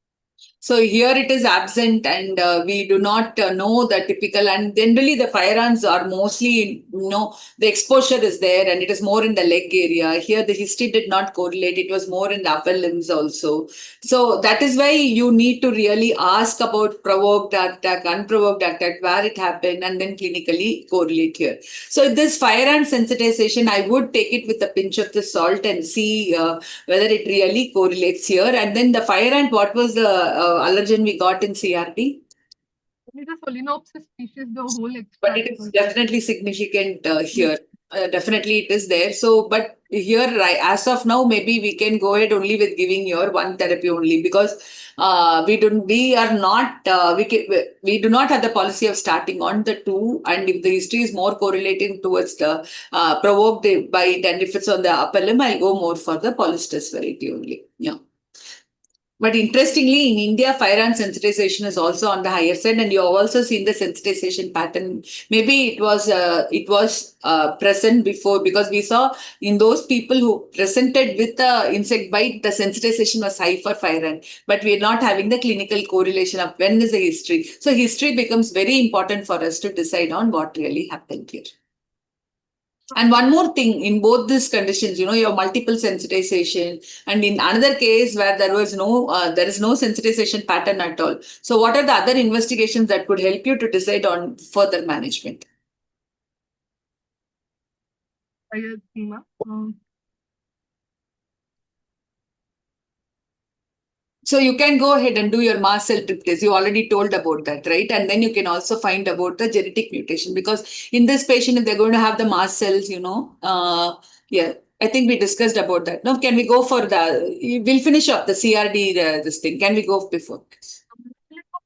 [SPEAKER 2] So here it is absent, and we do not know the typical, and generally the firearms are mostly, the exposure is there and it is more in the leg area. Here the history did not correlate. It was more in the upper limbs also. So that is why you need to really ask about provoked attack, unprovoked attack, where it happened, and then clinically correlate here. So this fire and sensitization, I would take it with a pinch of the salt and see whether it really correlates here. And then the fire ant, what was the allergen we got in CRD?
[SPEAKER 5] It is a Solenopsis species, the whole extract.
[SPEAKER 2] But it is definitely significant here. Definitely it is there. So, but here, as of now, maybe we can go ahead only with giving your one therapy only, because we do not have the policy of starting on the two, and if the history is more correlating towards the provoked bite, and if it's on the upper limb, I'll go more for the Polystis variety only. Yeah. But interestingly, in India, fire and sensitization is also on the higher side, and you have also seen the sensitization pattern. Maybe it was present before, because we saw in those people who presented with the insect bite, the sensitization was high for fire ant, but we are not having the clinical correlation of when is the history. So history becomes very important for us to decide on what really happened here. And one more thing, in both these conditions, you have multiple sensitization, and in another case where there is no sensitization pattern at all. So what are the other investigations that could help you to decide on further management? So you can go ahead and do your mast cell tryptase. You already told about that, right? And then you can also find about the genetic mutation, because in this patient, if they're going to have the mast cells, I think we discussed about that. Now, can we go for we'll finish up the CRD, this thing. Can we go before?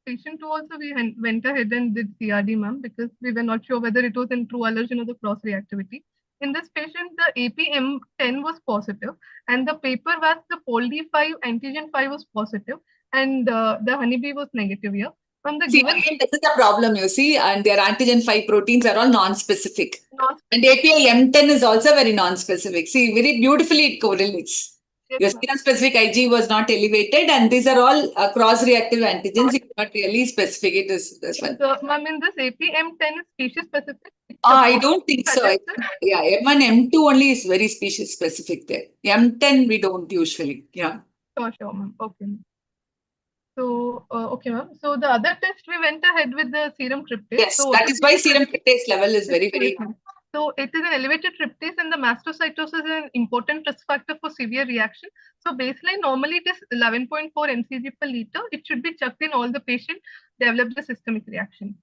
[SPEAKER 5] patient 2 also we went ahead and did CRD, ma'am, because we were not sure whether it was in true allergen or the cross reactivity. In this patient, the APM10 was positive, and the paper was the POLD5 antigen 5 was positive, and the honeybee was negative here. From the
[SPEAKER 2] See,
[SPEAKER 5] given
[SPEAKER 2] again, this is the problem, you see, and their antigen 5 proteins are all non-specific.
[SPEAKER 5] non-
[SPEAKER 2] And API M10 is also very non-specific. See, very beautifully it correlates.
[SPEAKER 5] yes,
[SPEAKER 2] Your
[SPEAKER 5] ma'am.
[SPEAKER 2] serum-specific IG was not elevated, and these are all cross-reactive antigens. You cannot really specify it this one.
[SPEAKER 5] So, ma'am, in this APM10 is species specific.
[SPEAKER 2] I don't think so.
[SPEAKER 5] Suggested.
[SPEAKER 2] Yeah, M1, M2 only is very species-specific there. M10 we don't usually. Yeah.
[SPEAKER 5] Sure, ma'am. Okay. So, okay, ma'am. So the other test we went ahead with the serum tryptase.
[SPEAKER 2] Yes,
[SPEAKER 5] So
[SPEAKER 2] that is why serum tryptase level is very, very.
[SPEAKER 5] So it is an elevated tryptase, and the mastocytosis is an important risk factor for severe reaction. So baseline normally it is 11.4 mcg per liter. It should be checked in all the patient develop the systemic reaction.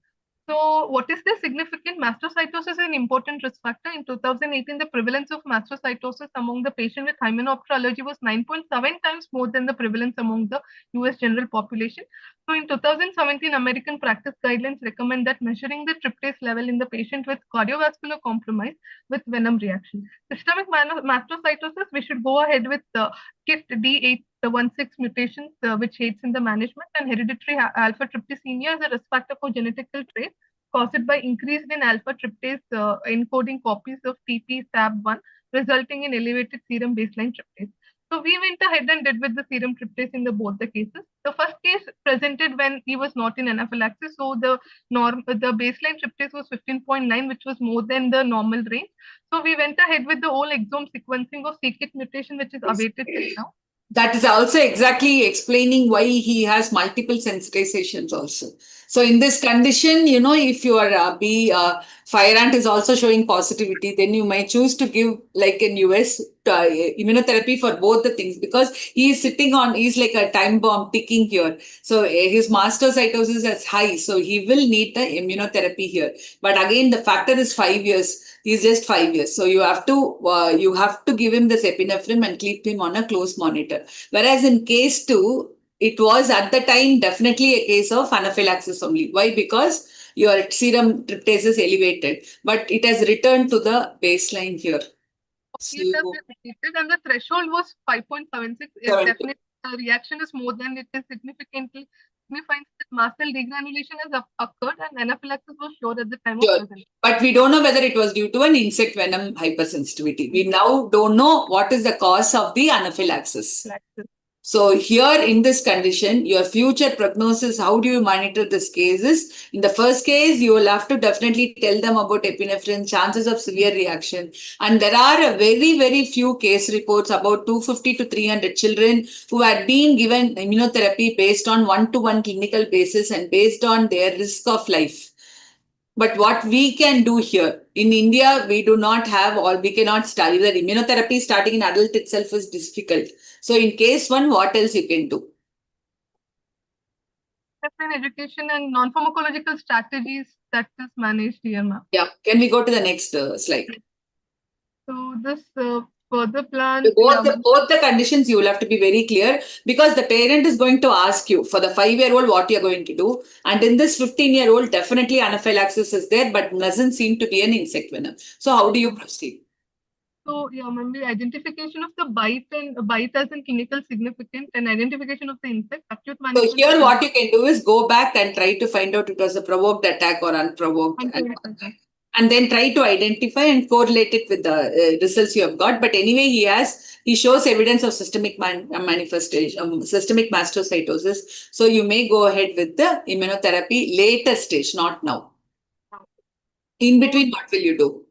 [SPEAKER 5] So what is the significant mastocytosis is an important risk factor. In 2018, the prevalence of mastocytosis among the patient with hymenoptera allergy was 9.7 times more than the prevalence among the US general population. So in 2017, American practice guidelines recommend that measuring the tryptase level in the patient with cardiovascular compromise with venom reaction. Systemic mastocytosis, we should go ahead with the KIT D816 mutations, which aids in the management, and hereditary alpha tryptopenia is a risk factor for genetical trait caused by increase in alpha tryptase encoding copies of TP-SAB1, resulting in elevated serum baseline tryptase. So we went ahead and did with the serum tryptase in both the cases. The first case presented when he was not in anaphylaxis, so the baseline tryptase was 15.9, which was more than the normal range. So we went ahead with the whole exome sequencing of c-KIT mutation, which is awaited till now.
[SPEAKER 2] That is also exactly explaining why he has multiple sensitizations also. So in this condition, if your fire ant is also showing positivity, then you may choose to give, like in US, immunotherapy for both the things, because he's like a time bomb ticking here. So his mastocytosis is high, so he will need the immunotherapy here. But again, the factor is 5 years. He's just 5 years. So you have to give him this epinephrine and keep him on a close monitor. Whereas in case 2, it was at the time definitely a case of anaphylaxis only. Why? Because your serum tryptase is elevated, but it has returned to the baseline here.
[SPEAKER 5] It has been repeated, and the threshold was 5.76. Definitely, the reaction is more than it is significantly. We find that mast cell degranulation has occurred, and anaphylaxis was sure at the time of presentation.
[SPEAKER 2] But we don't know whether it was due to an insect venom hypersensitivity. We now don't know what is the cause of the anaphylaxis. So here in this condition, your future prognosis, how do you monitor this cases? In the first case, you will have to definitely tell them about epinephrine, chances of severe reaction. And there are very, very few case reports, about 250 to 300 children who had been given immunotherapy based on one-to-one clinical basis and based on their risk of life. But what we can do here in India, we do not have, or we cannot study the immunotherapy starting in adult itself is difficult. So in case 1, what else you can do?
[SPEAKER 5] Education and non-pharmacological strategies that is managed here, ma'am.
[SPEAKER 2] Yeah, can we go to the next slide?
[SPEAKER 5] So this further plan.
[SPEAKER 2] Both the conditions you will have to be very clear, because the parent is going to ask you for the 5-year-old what you're going to do. And in this 15-year-old, definitely anaphylaxis is there, but doesn't seem to be an insect venom. So how do you proceed?
[SPEAKER 5] So yeah, ma'am, the identification of the bite as in clinical significant, and identification of the insect, acute management.
[SPEAKER 2] So here what you can do is go back and try to find out it was a provoked attack or unprovoked attack. And then try to identify and correlate it with the results you have got. But anyway, he shows evidence of systemic manifestation, systemic mastocytosis. So you may go ahead with the immunotherapy later stage, not now. In between, what will you do?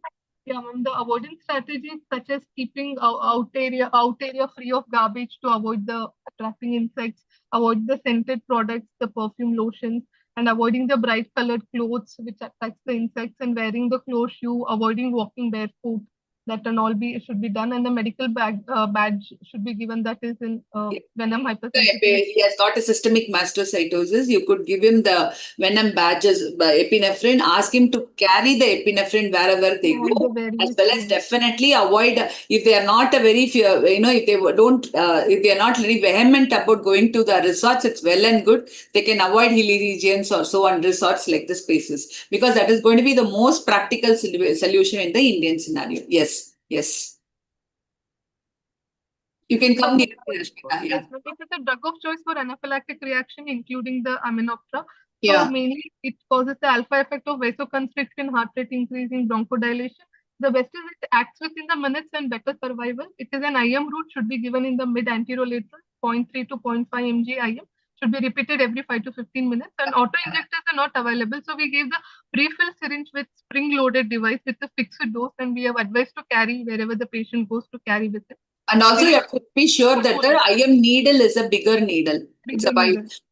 [SPEAKER 5] Yeah, ma'am, the avoidance strategies such as keeping out area free of garbage to avoid the attracting insects, avoid the scented products, the perfume lotions, and avoiding the bright colored clothes which attracts the insects, and wearing the closed shoe, avoiding walking barefoot, that should be done, and the medical badge should be given, that is in Venom hypersensitivity.
[SPEAKER 2] He has got a systemic mastocytosis. You could give him the Venom badges, epinephrine, ask him to carry the epinephrine wherever they
[SPEAKER 5] All
[SPEAKER 2] go,
[SPEAKER 5] the
[SPEAKER 2] as
[SPEAKER 5] various
[SPEAKER 2] well as definitely avoid, if they are not a very fear, if they don't, if they are not very vehement about going to the resorts, it's well and good. They can avoid hilly regions or so on resorts like the spaces, because that is going to be the most practical solution in the Indian scenario. Yes, yes. You can come near to Rashmika. Yeah.
[SPEAKER 5] Yes, but it is a drug of choice for anaphylactic reaction, including the aminoptera. So
[SPEAKER 2] Yeah.
[SPEAKER 5] mainly it causes the alpha effect of vasoconstriction, heart rate increasing, bronchodilation. The best is it acts within the minutes and better survival. It is an IM route, should be given in the mid anterolateral, 0.3 to 0.5 mg IM. Should be repeated every 5 to 15 minutes. And auto injectors are not available. So we gave the pre-fill syringe with spring-loaded device with a fixed dose, and we have advised to carry wherever the patient goes to carry with it.
[SPEAKER 2] And also, you have to be sure that the IM needle is a bigger needle. It's a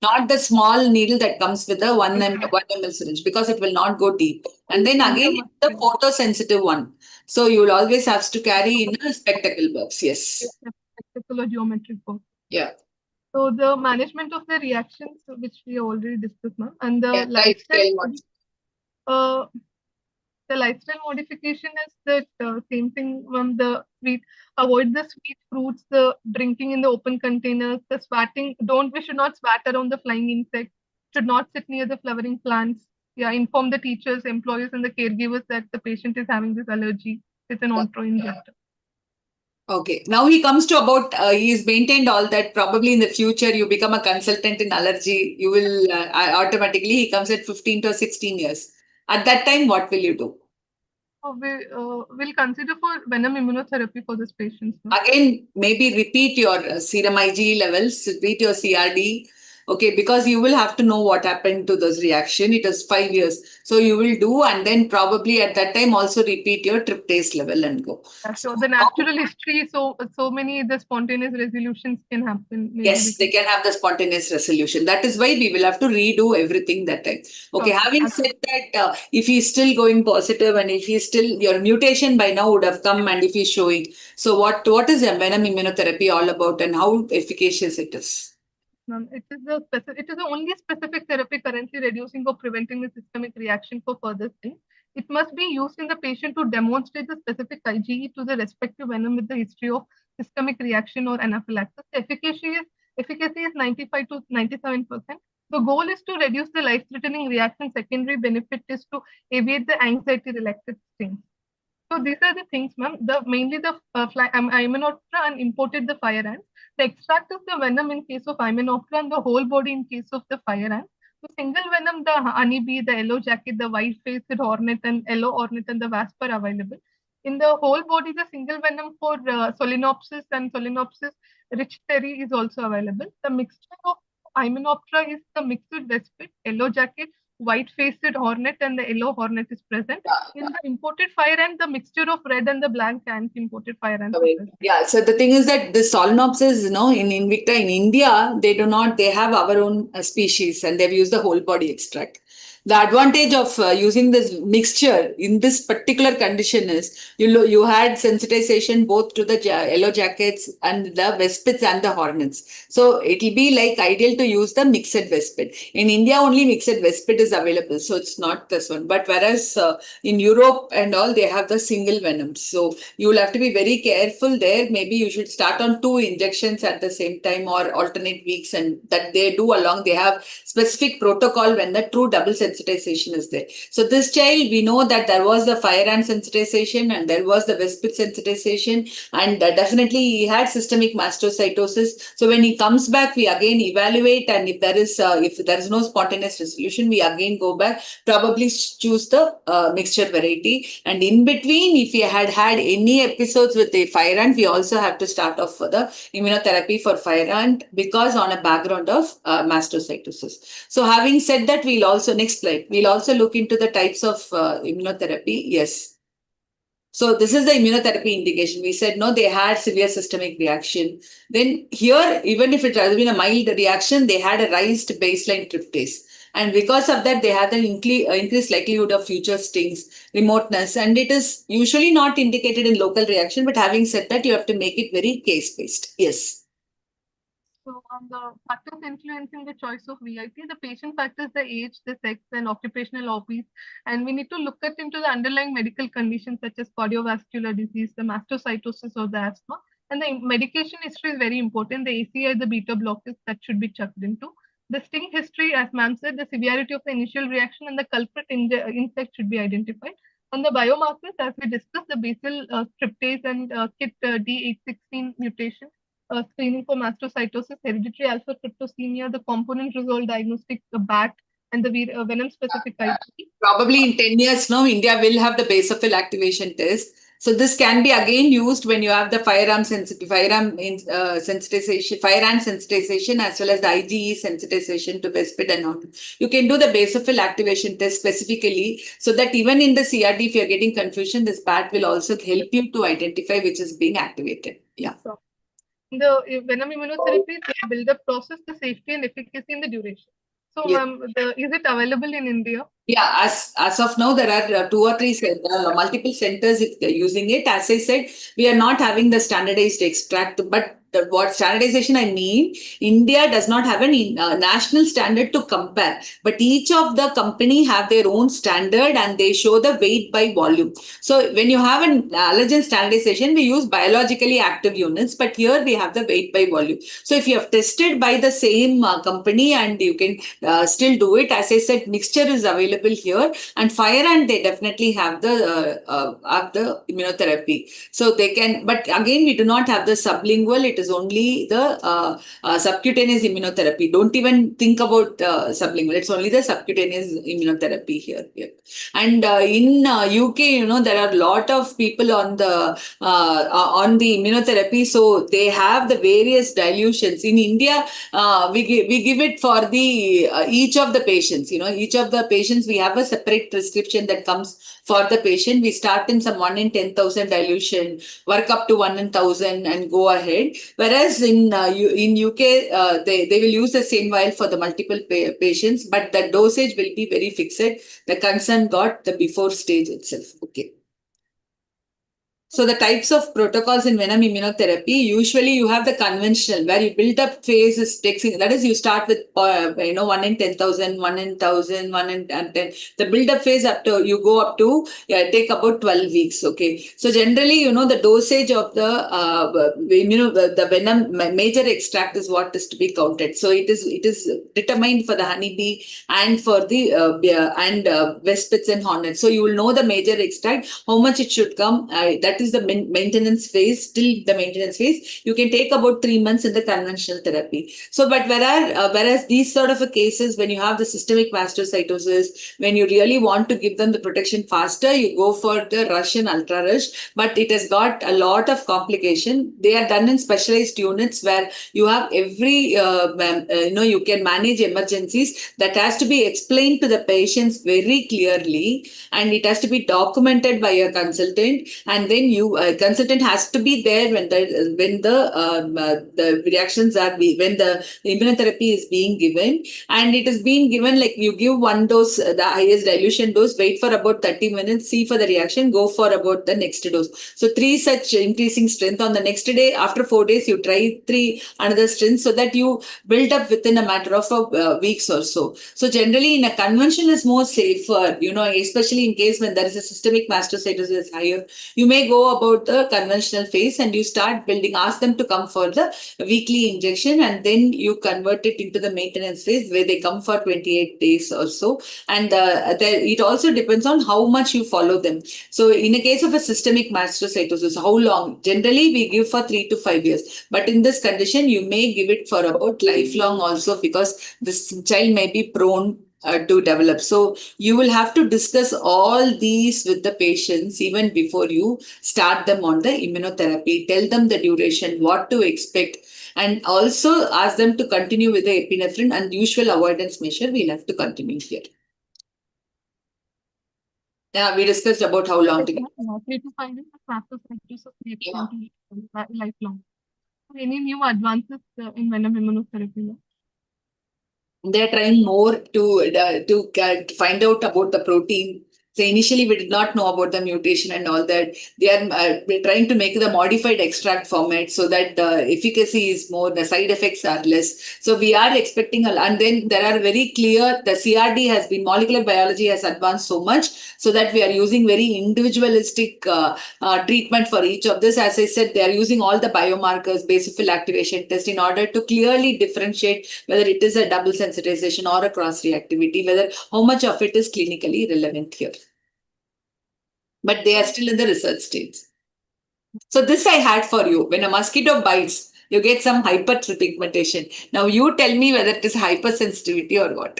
[SPEAKER 2] not the small needle that comes with a 1 ml syringe, because it will not go deep. And then again, it's the photosensitive one. So you will always have to carry in a spectacle box. Yes.
[SPEAKER 5] Spectacular geometric box.
[SPEAKER 2] Yeah.
[SPEAKER 5] So the management of the reactions, which we already discussed now, and the lifestyle modification is the same thing. Avoid the sweet fruits, the drinking in the open containers, the swatting. We should not swat around the flying insects. Should not sit near the flowering plants. Yeah, inform the teachers, employers, and the caregivers that the patient is having this allergy with an auto-injector.
[SPEAKER 2] Okay. Now he comes to about, he's maintained all that. Probably in the future, you become a consultant in allergy. You will automatically, he comes at 15 to 16 years. At that time, what will you do?
[SPEAKER 5] So we'll consider for Venom immunotherapy for this patient.
[SPEAKER 2] Again, maybe repeat your serum IgE levels, repeat your CRD. Okay, because you will have to know what happened to this reaction. It is 5 years. So you will do, and then probably at that time also repeat your tryptase level and go.
[SPEAKER 5] So the natural history, so many the spontaneous resolutions can happen.
[SPEAKER 2] Yes, they can have the spontaneous resolution. That is why we will have to redo everything that time. Okay, having said that, if he's still going positive, and if he's still, your mutation by now would have come, and if he's showing, so what is Venom immunotherapy all about, and how efficacious it is?
[SPEAKER 5] It is the only specific therapy currently reducing or preventing the systemic reaction for further things. It must be used in the patient to demonstrate the specific IgE to the respective venom with the history of systemic reaction or anaphylaxis. Efficacy is 95 to 97%. The goal is to reduce the life-threatening reaction. Secondary benefit is to alleviate the anxiety-related things. So these are the things, ma'am. Mainly the Hymenoptera and imported the fire ants. The extract is the venom in case of Hymenoptera and the whole body in case of the fire ant. The single venom, the honeybee, the yellow jacket, the white-faced hornet and yellow hornet and the wasp are available. In the whole body, the single venom for Solenopsis and Solenopsis rich cherry is also available. The mixture of Hymenoptera is the mixed vespid, yellow jacket, white-faced hornet and the yellow hornet is present. In the imported fire ant, the mixture of red and the black ant imported fire ant.
[SPEAKER 2] Yeah, so the thing is that the Solenopsis, in Invicta, in India, they have our own species, and they've used the whole body extract. The advantage of using this mixture in this particular condition is you had sensitization both to the yellow jackets and the vespids and the hornets. So it will be like ideal to use the mixed vespid. In India, only mixed vespid is available, so it's not this one. But whereas in Europe and all, they have the single venom. So you will have to be very careful there. Maybe you should start on 2 injections at the same time or alternate weeks, and that they do along. They have specific protocol when the true double sensitization is there. So this child, we know that there was the fire ant sensitization and there was the vespid sensitization, and definitely he had systemic mastocytosis. So when he comes back, we again evaluate, and if there is no spontaneous resolution, we again go back, probably choose the mixture variety. And in between, if he had any episodes with the fire ant, we also have to start off for the immunotherapy for fire ant, because on a background of mastocytosis. So having said that, next slide, we'll also look into the types of immunotherapy. Yes. So this is the immunotherapy indication. We said, no, they had severe systemic reaction. Then here, even if it has been a mild reaction, they had a raised baseline tryptase. And because of that, they have an increased likelihood of future stings, remoteness, and it is usually not indicated in local reaction. But having said that, you have to make it very case-based. Yes.
[SPEAKER 5] So on the factors influencing the choice of VIP, the patient factors, the age, the sex, and occupational hobbies. And we need to look at into the underlying medical conditions such as cardiovascular disease, the mastocytosis or the asthma. And the medication history is very important. The ACI, the beta blockers that should be checked into. The sting history, as ma'am said, the severity of the initial reaction and the culprit insect should be identified. On the biomarkers, as we discussed, the basal tryptase and KIT D816 mutation, screening for mastocytosis, hereditary alpha cryptosemia, the component resolved diagnostic, the BAT, and the venom specific IgG.
[SPEAKER 2] Probably in 10 years now, India will have the basophil activation test. So this can be again used when you have the firearm sensitization, firearm sensitization, as well as the IgE sensitization to Vespid and all. You can do the basophil activation test specifically, so that even in the CRD, if you're getting confusion, this BAT will also help you to identify which is being activated. Yeah.
[SPEAKER 5] So, the venom immunotherapy is the build-up process, the safety and efficacy, and the duration. So,
[SPEAKER 2] Yes.
[SPEAKER 5] ma'am, is it available in India?
[SPEAKER 2] Yeah, as of now, there are 2 or 3 multiple centers if they're using it. As I said, we are not having the standardized extract, but what standardization I mean, India does not have a national standard to compare, but each of the company have their own standard and they show the weight by volume. So when you have an allergen standardization, we use biologically active units, but here we have the weight by volume. So if you have tested by the same company and you can still do it, as I said, mixture is available here, and fire and they definitely have the immunotherapy. So they can, but again, we do not have the sublingual. It is only the subcutaneous immunotherapy. Don't even think about sublingual. It's only the subcutaneous immunotherapy here. Yeah. And in UK, there are a lot of people on the immunotherapy. So they have the various dilutions. In India, we give it for the each of the patients. Each of the patients, we have a separate prescription that comes for the patient. We start in some 1 in 10,000 dilution, work up to 1 in 1,000 and go ahead. Whereas in UK, they will use the same vial for the multiple patients, but the dosage will be very fixed. The concern got the before stage itself. Okay. So the types of protocols in venom immunotherapy, usually you have the conventional where you build up phases, that is you start with 1 in 10,000, 1 in 1,000, 1 in 10. The build up phase you go up to take about 12 weeks. Okay. So generally, the dosage of the venom major extract is what is to be counted. So it is determined for the honeybee and for the Vespids and hornets. So you will know the major extract, how much it should come. That is the maintenance phase. Till the maintenance phase, you can take about 3 months in the conventional therapy. So, but whereas these sort of cases, when you have the systemic mastocytosis, when you really want to give them the protection faster, you go for the rush and ultra rush. But it has got a lot of complication. They are done in specialized units where you have every you can manage emergencies. That has to be explained to the patients very clearly, and it has to be documented by a consultant, and then consultant has to be there when the reactions are when the immunotherapy is being given, and it is being given like you give 1 dose, the highest dilution dose, wait for about 30 minutes, see for the reaction, go for about the next dose. So 3 such increasing strength. On the next day, after 4 days, you try 3 another strength, so that you build up within a matter of weeks or so. So generally in a conventional is more safer, especially in case when there is a systemic mastocytosis higher, you may go about the conventional phase and you start building, ask them to come for the weekly injection, and then you convert it into the maintenance phase where they come for 28 days or so. And it also depends on how much you follow them. So in a case of a systemic mastocytosis, how long? Generally, we give for 3 to 5 years. But in this condition, you may give it for about lifelong also, because this child may be prone to develop. So you will have to discuss all these with the patients even before you start them on the immunotherapy. Tell them the duration, what to expect, and also ask them to continue with the epinephrine and usual avoidance measure. We'll have to continue here. Yeah, we discussed about how long to get.
[SPEAKER 5] 3 to 5 years mastocytosis lifelong. Any new advances in venom immunotherapy?
[SPEAKER 2] they're trying more to find out about the protein. So initially we did not know about the mutation and all that. They are we're trying to make the modified extract format so that the efficacy is more, the side effects are less. So we are expecting and then there are very clear, the CRD has been, molecular biology has advanced so much so that we are using very individualistic treatment for each of this. As I said, they are using all the biomarkers, basophil activation test in order to clearly differentiate whether it is a double sensitization or a cross reactivity, whether how much of it is clinically relevant here. But they are still in the research stage. So this I had for you. When a mosquito bites, you get some hyperpigmentation. Now you tell me whether it is hypersensitivity or what.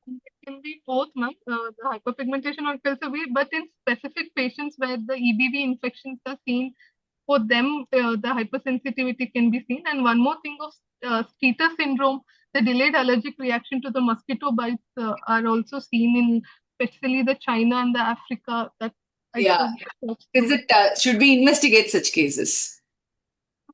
[SPEAKER 5] It can be both, ma'am, the hyperpigmentation or calcium, but in specific patients where the EBV infections are seen, for them, the hypersensitivity can be seen. And one more thing of Skeeter syndrome, the delayed allergic reaction to the mosquito bites are also seen in especially the China and the Africa that I
[SPEAKER 2] Yeah.
[SPEAKER 5] could search
[SPEAKER 2] Is
[SPEAKER 5] through.
[SPEAKER 2] it should we investigate such cases?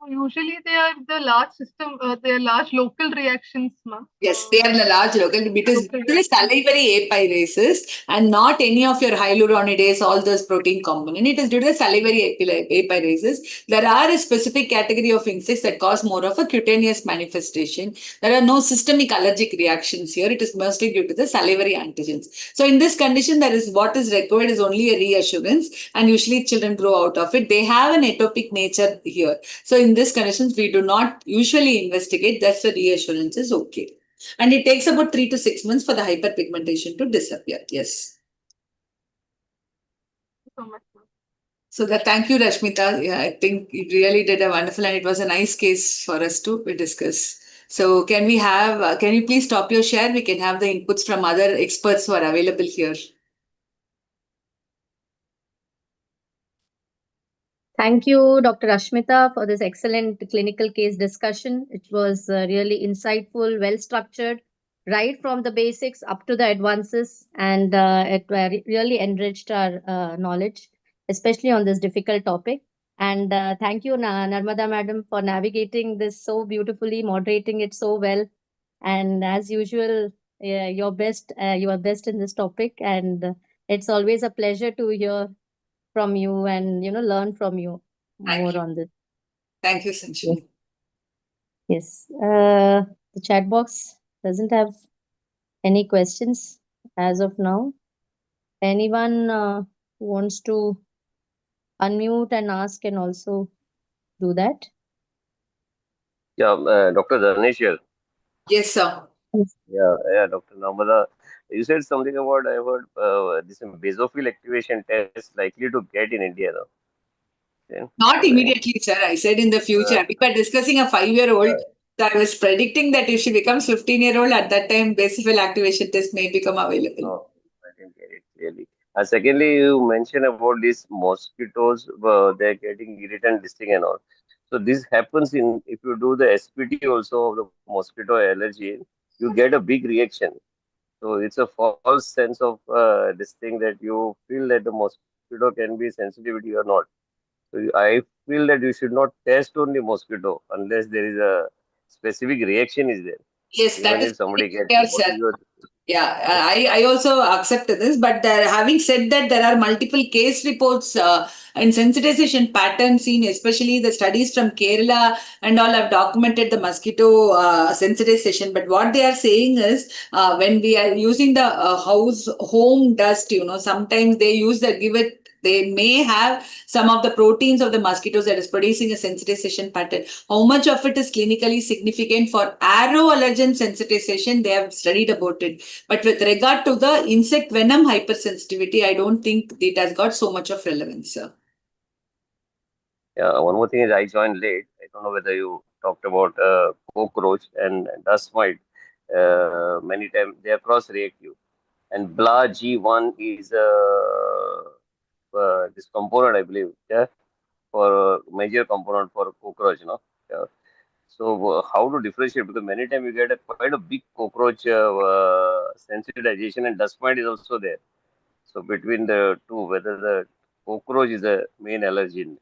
[SPEAKER 5] Usually they are the large system, they are large local reactions, ma'am.
[SPEAKER 2] Yes, they are the large local. It is
[SPEAKER 5] Local
[SPEAKER 2] usually salivary apirases and not any of your hyaluronidase, all those protein component. It is due to the salivary apirases. There are a specific category of insects that cause more of a cutaneous manifestation. There are no systemic allergic reactions here. It is mostly due to the salivary antigens. So in this condition, there is what is required is only a reassurance, and usually children grow out of it. They have an atopic nature here. So in this conditions, we do not usually investigate. That's the reassurance is okay. And it takes about 3 to 6 months for the hyperpigmentation to disappear. Yes.
[SPEAKER 5] so much, ma'am.
[SPEAKER 2] So thank you, Rashmita. Yeah, I think you really did a wonderful, and it was a nice case for us to discuss. So can we have, can you please stop your share? We can have the inputs from other experts who are available here.
[SPEAKER 1] Thank you, Dr. Ashmita, for this excellent clinical case discussion. It was really insightful, well structured, right from the basics up to the advances, and it really enriched our knowledge, especially on this difficult topic. And thank you, Narmada Madam, for navigating this so beautifully, moderating it so well. And as usual, you are best in this topic, and it's always a pleasure to hear from you and learn from you
[SPEAKER 2] Thank
[SPEAKER 1] more
[SPEAKER 2] you.
[SPEAKER 1] on this.
[SPEAKER 2] Thank you,
[SPEAKER 1] Yes.
[SPEAKER 2] Sanchini.
[SPEAKER 1] Yes. The chat box doesn't have any questions as of now. Anyone who wants to unmute and ask can also do that.
[SPEAKER 6] Yeah, Dr. Dhanesh here.
[SPEAKER 2] Yes, sir.
[SPEAKER 1] Yes.
[SPEAKER 6] Yeah, Dr. Namada. You said something about, I heard this basophil activation test likely to get in India now. Then,
[SPEAKER 2] Not immediately, sir. I said in the future. We were discussing a 5-year-old. So I was predicting that if she becomes 15-year-old, at that time, basophil activation test may become available.
[SPEAKER 6] no, I didn't get it clearly. Secondly, you mentioned about these mosquitoes, they're getting irritant, this thing and all. So this happens in, if you do the SPT also of the mosquito allergy, you get a big reaction. So it's a false sense of this thing that you feel that the mosquito can be sensitivity or not. So I feel that you should not test only mosquito unless there is a specific reaction is there.
[SPEAKER 2] Yes, that
[SPEAKER 6] Even
[SPEAKER 2] is
[SPEAKER 6] if somebody gets,
[SPEAKER 2] clear,
[SPEAKER 6] what
[SPEAKER 2] sir.
[SPEAKER 6] is your
[SPEAKER 2] Yeah, I also accept this, but having said that, there are multiple case reports and sensitization patterns seen, especially the studies from Kerala and all have documented the mosquito sensitization. But what they are saying is when we are using the home dust, sometimes they use the give it. They may have some of the proteins of the mosquitoes that is producing a sensitization pattern. How much of it is clinically significant for allergen sensitization? They have studied about it. But with regard to the insect venom hypersensitivity, I don't think it has got so much of relevance, sir.
[SPEAKER 6] Yeah, one more thing is I joined late. I don't know whether you talked about cockroach and dust mite. Many times they are cross-reactive. And BLA G1 is this component, I believe, yeah, for major component for cockroach, Yeah. So how to differentiate? Because many times you get quite a big cockroach sensitization and dust mite is also there. So between the two, whether the cockroach is a main allergen.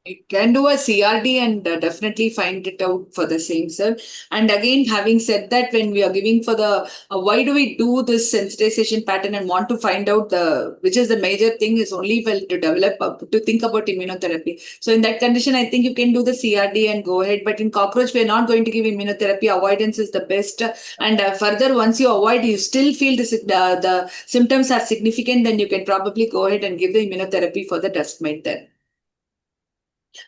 [SPEAKER 2] You can do a CRD and definitely find it out for the same, sir. And again, having said that, when we are giving for the why do we do this sensitization pattern and want to find out which is the major thing is only well to develop to think about immunotherapy. So in that condition, I think you can do the CRD and go ahead. But in cockroach, we are not going to give immunotherapy. Avoidance is the best. And further, once you avoid, you still feel the symptoms are significant, then you can probably go ahead and give the immunotherapy for the dust mite then.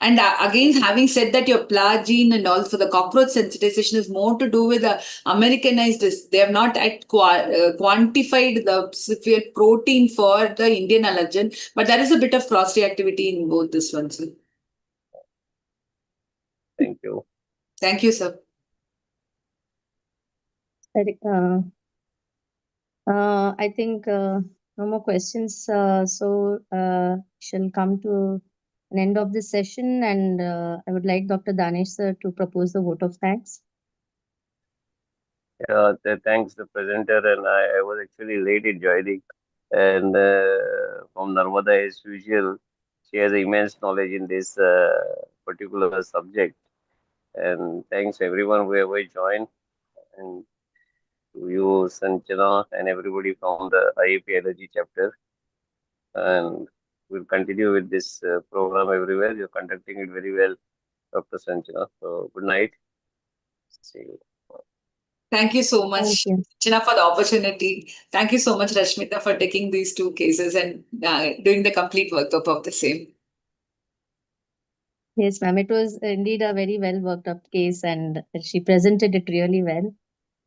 [SPEAKER 2] And again, having said that, your PLA gene and also the cockroach sensitization is more to do with the Americanized. They have not quantified the specific protein for the Indian allergen, but there is a bit of cross reactivity in both this one, sir.
[SPEAKER 6] Thank you.
[SPEAKER 2] Thank you, sir.
[SPEAKER 1] I think no more questions. Shall come to an end of this session, and I would like Dr. Danesh sir to propose the vote of thanks.
[SPEAKER 6] Thanks the presenter, and I was actually late in joining. And from Narmada, as usual, she has immense knowledge in this particular subject. And thanks everyone whoever joined, and to you, Sanjana, and everybody from the IAP Allergy chapter. And we'll continue with this program everywhere. You're conducting it very well, Dr. Sanjana. So good night. See you.
[SPEAKER 2] Thank you so much, China, for the opportunity. Thank you so much, Rashmita, for taking these two cases and doing the complete workup of the same.
[SPEAKER 1] Yes, ma'am. It was indeed a very well worked up case, and she presented it really well.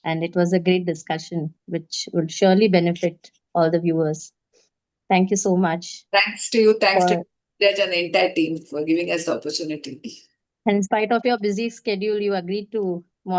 [SPEAKER 1] And it was a great discussion, which will surely benefit all the viewers. Thank you so much.
[SPEAKER 2] Thanks to you. Thanks to Raj and the entire team for giving us the opportunity.
[SPEAKER 1] And in spite of your busy schedule, you agreed to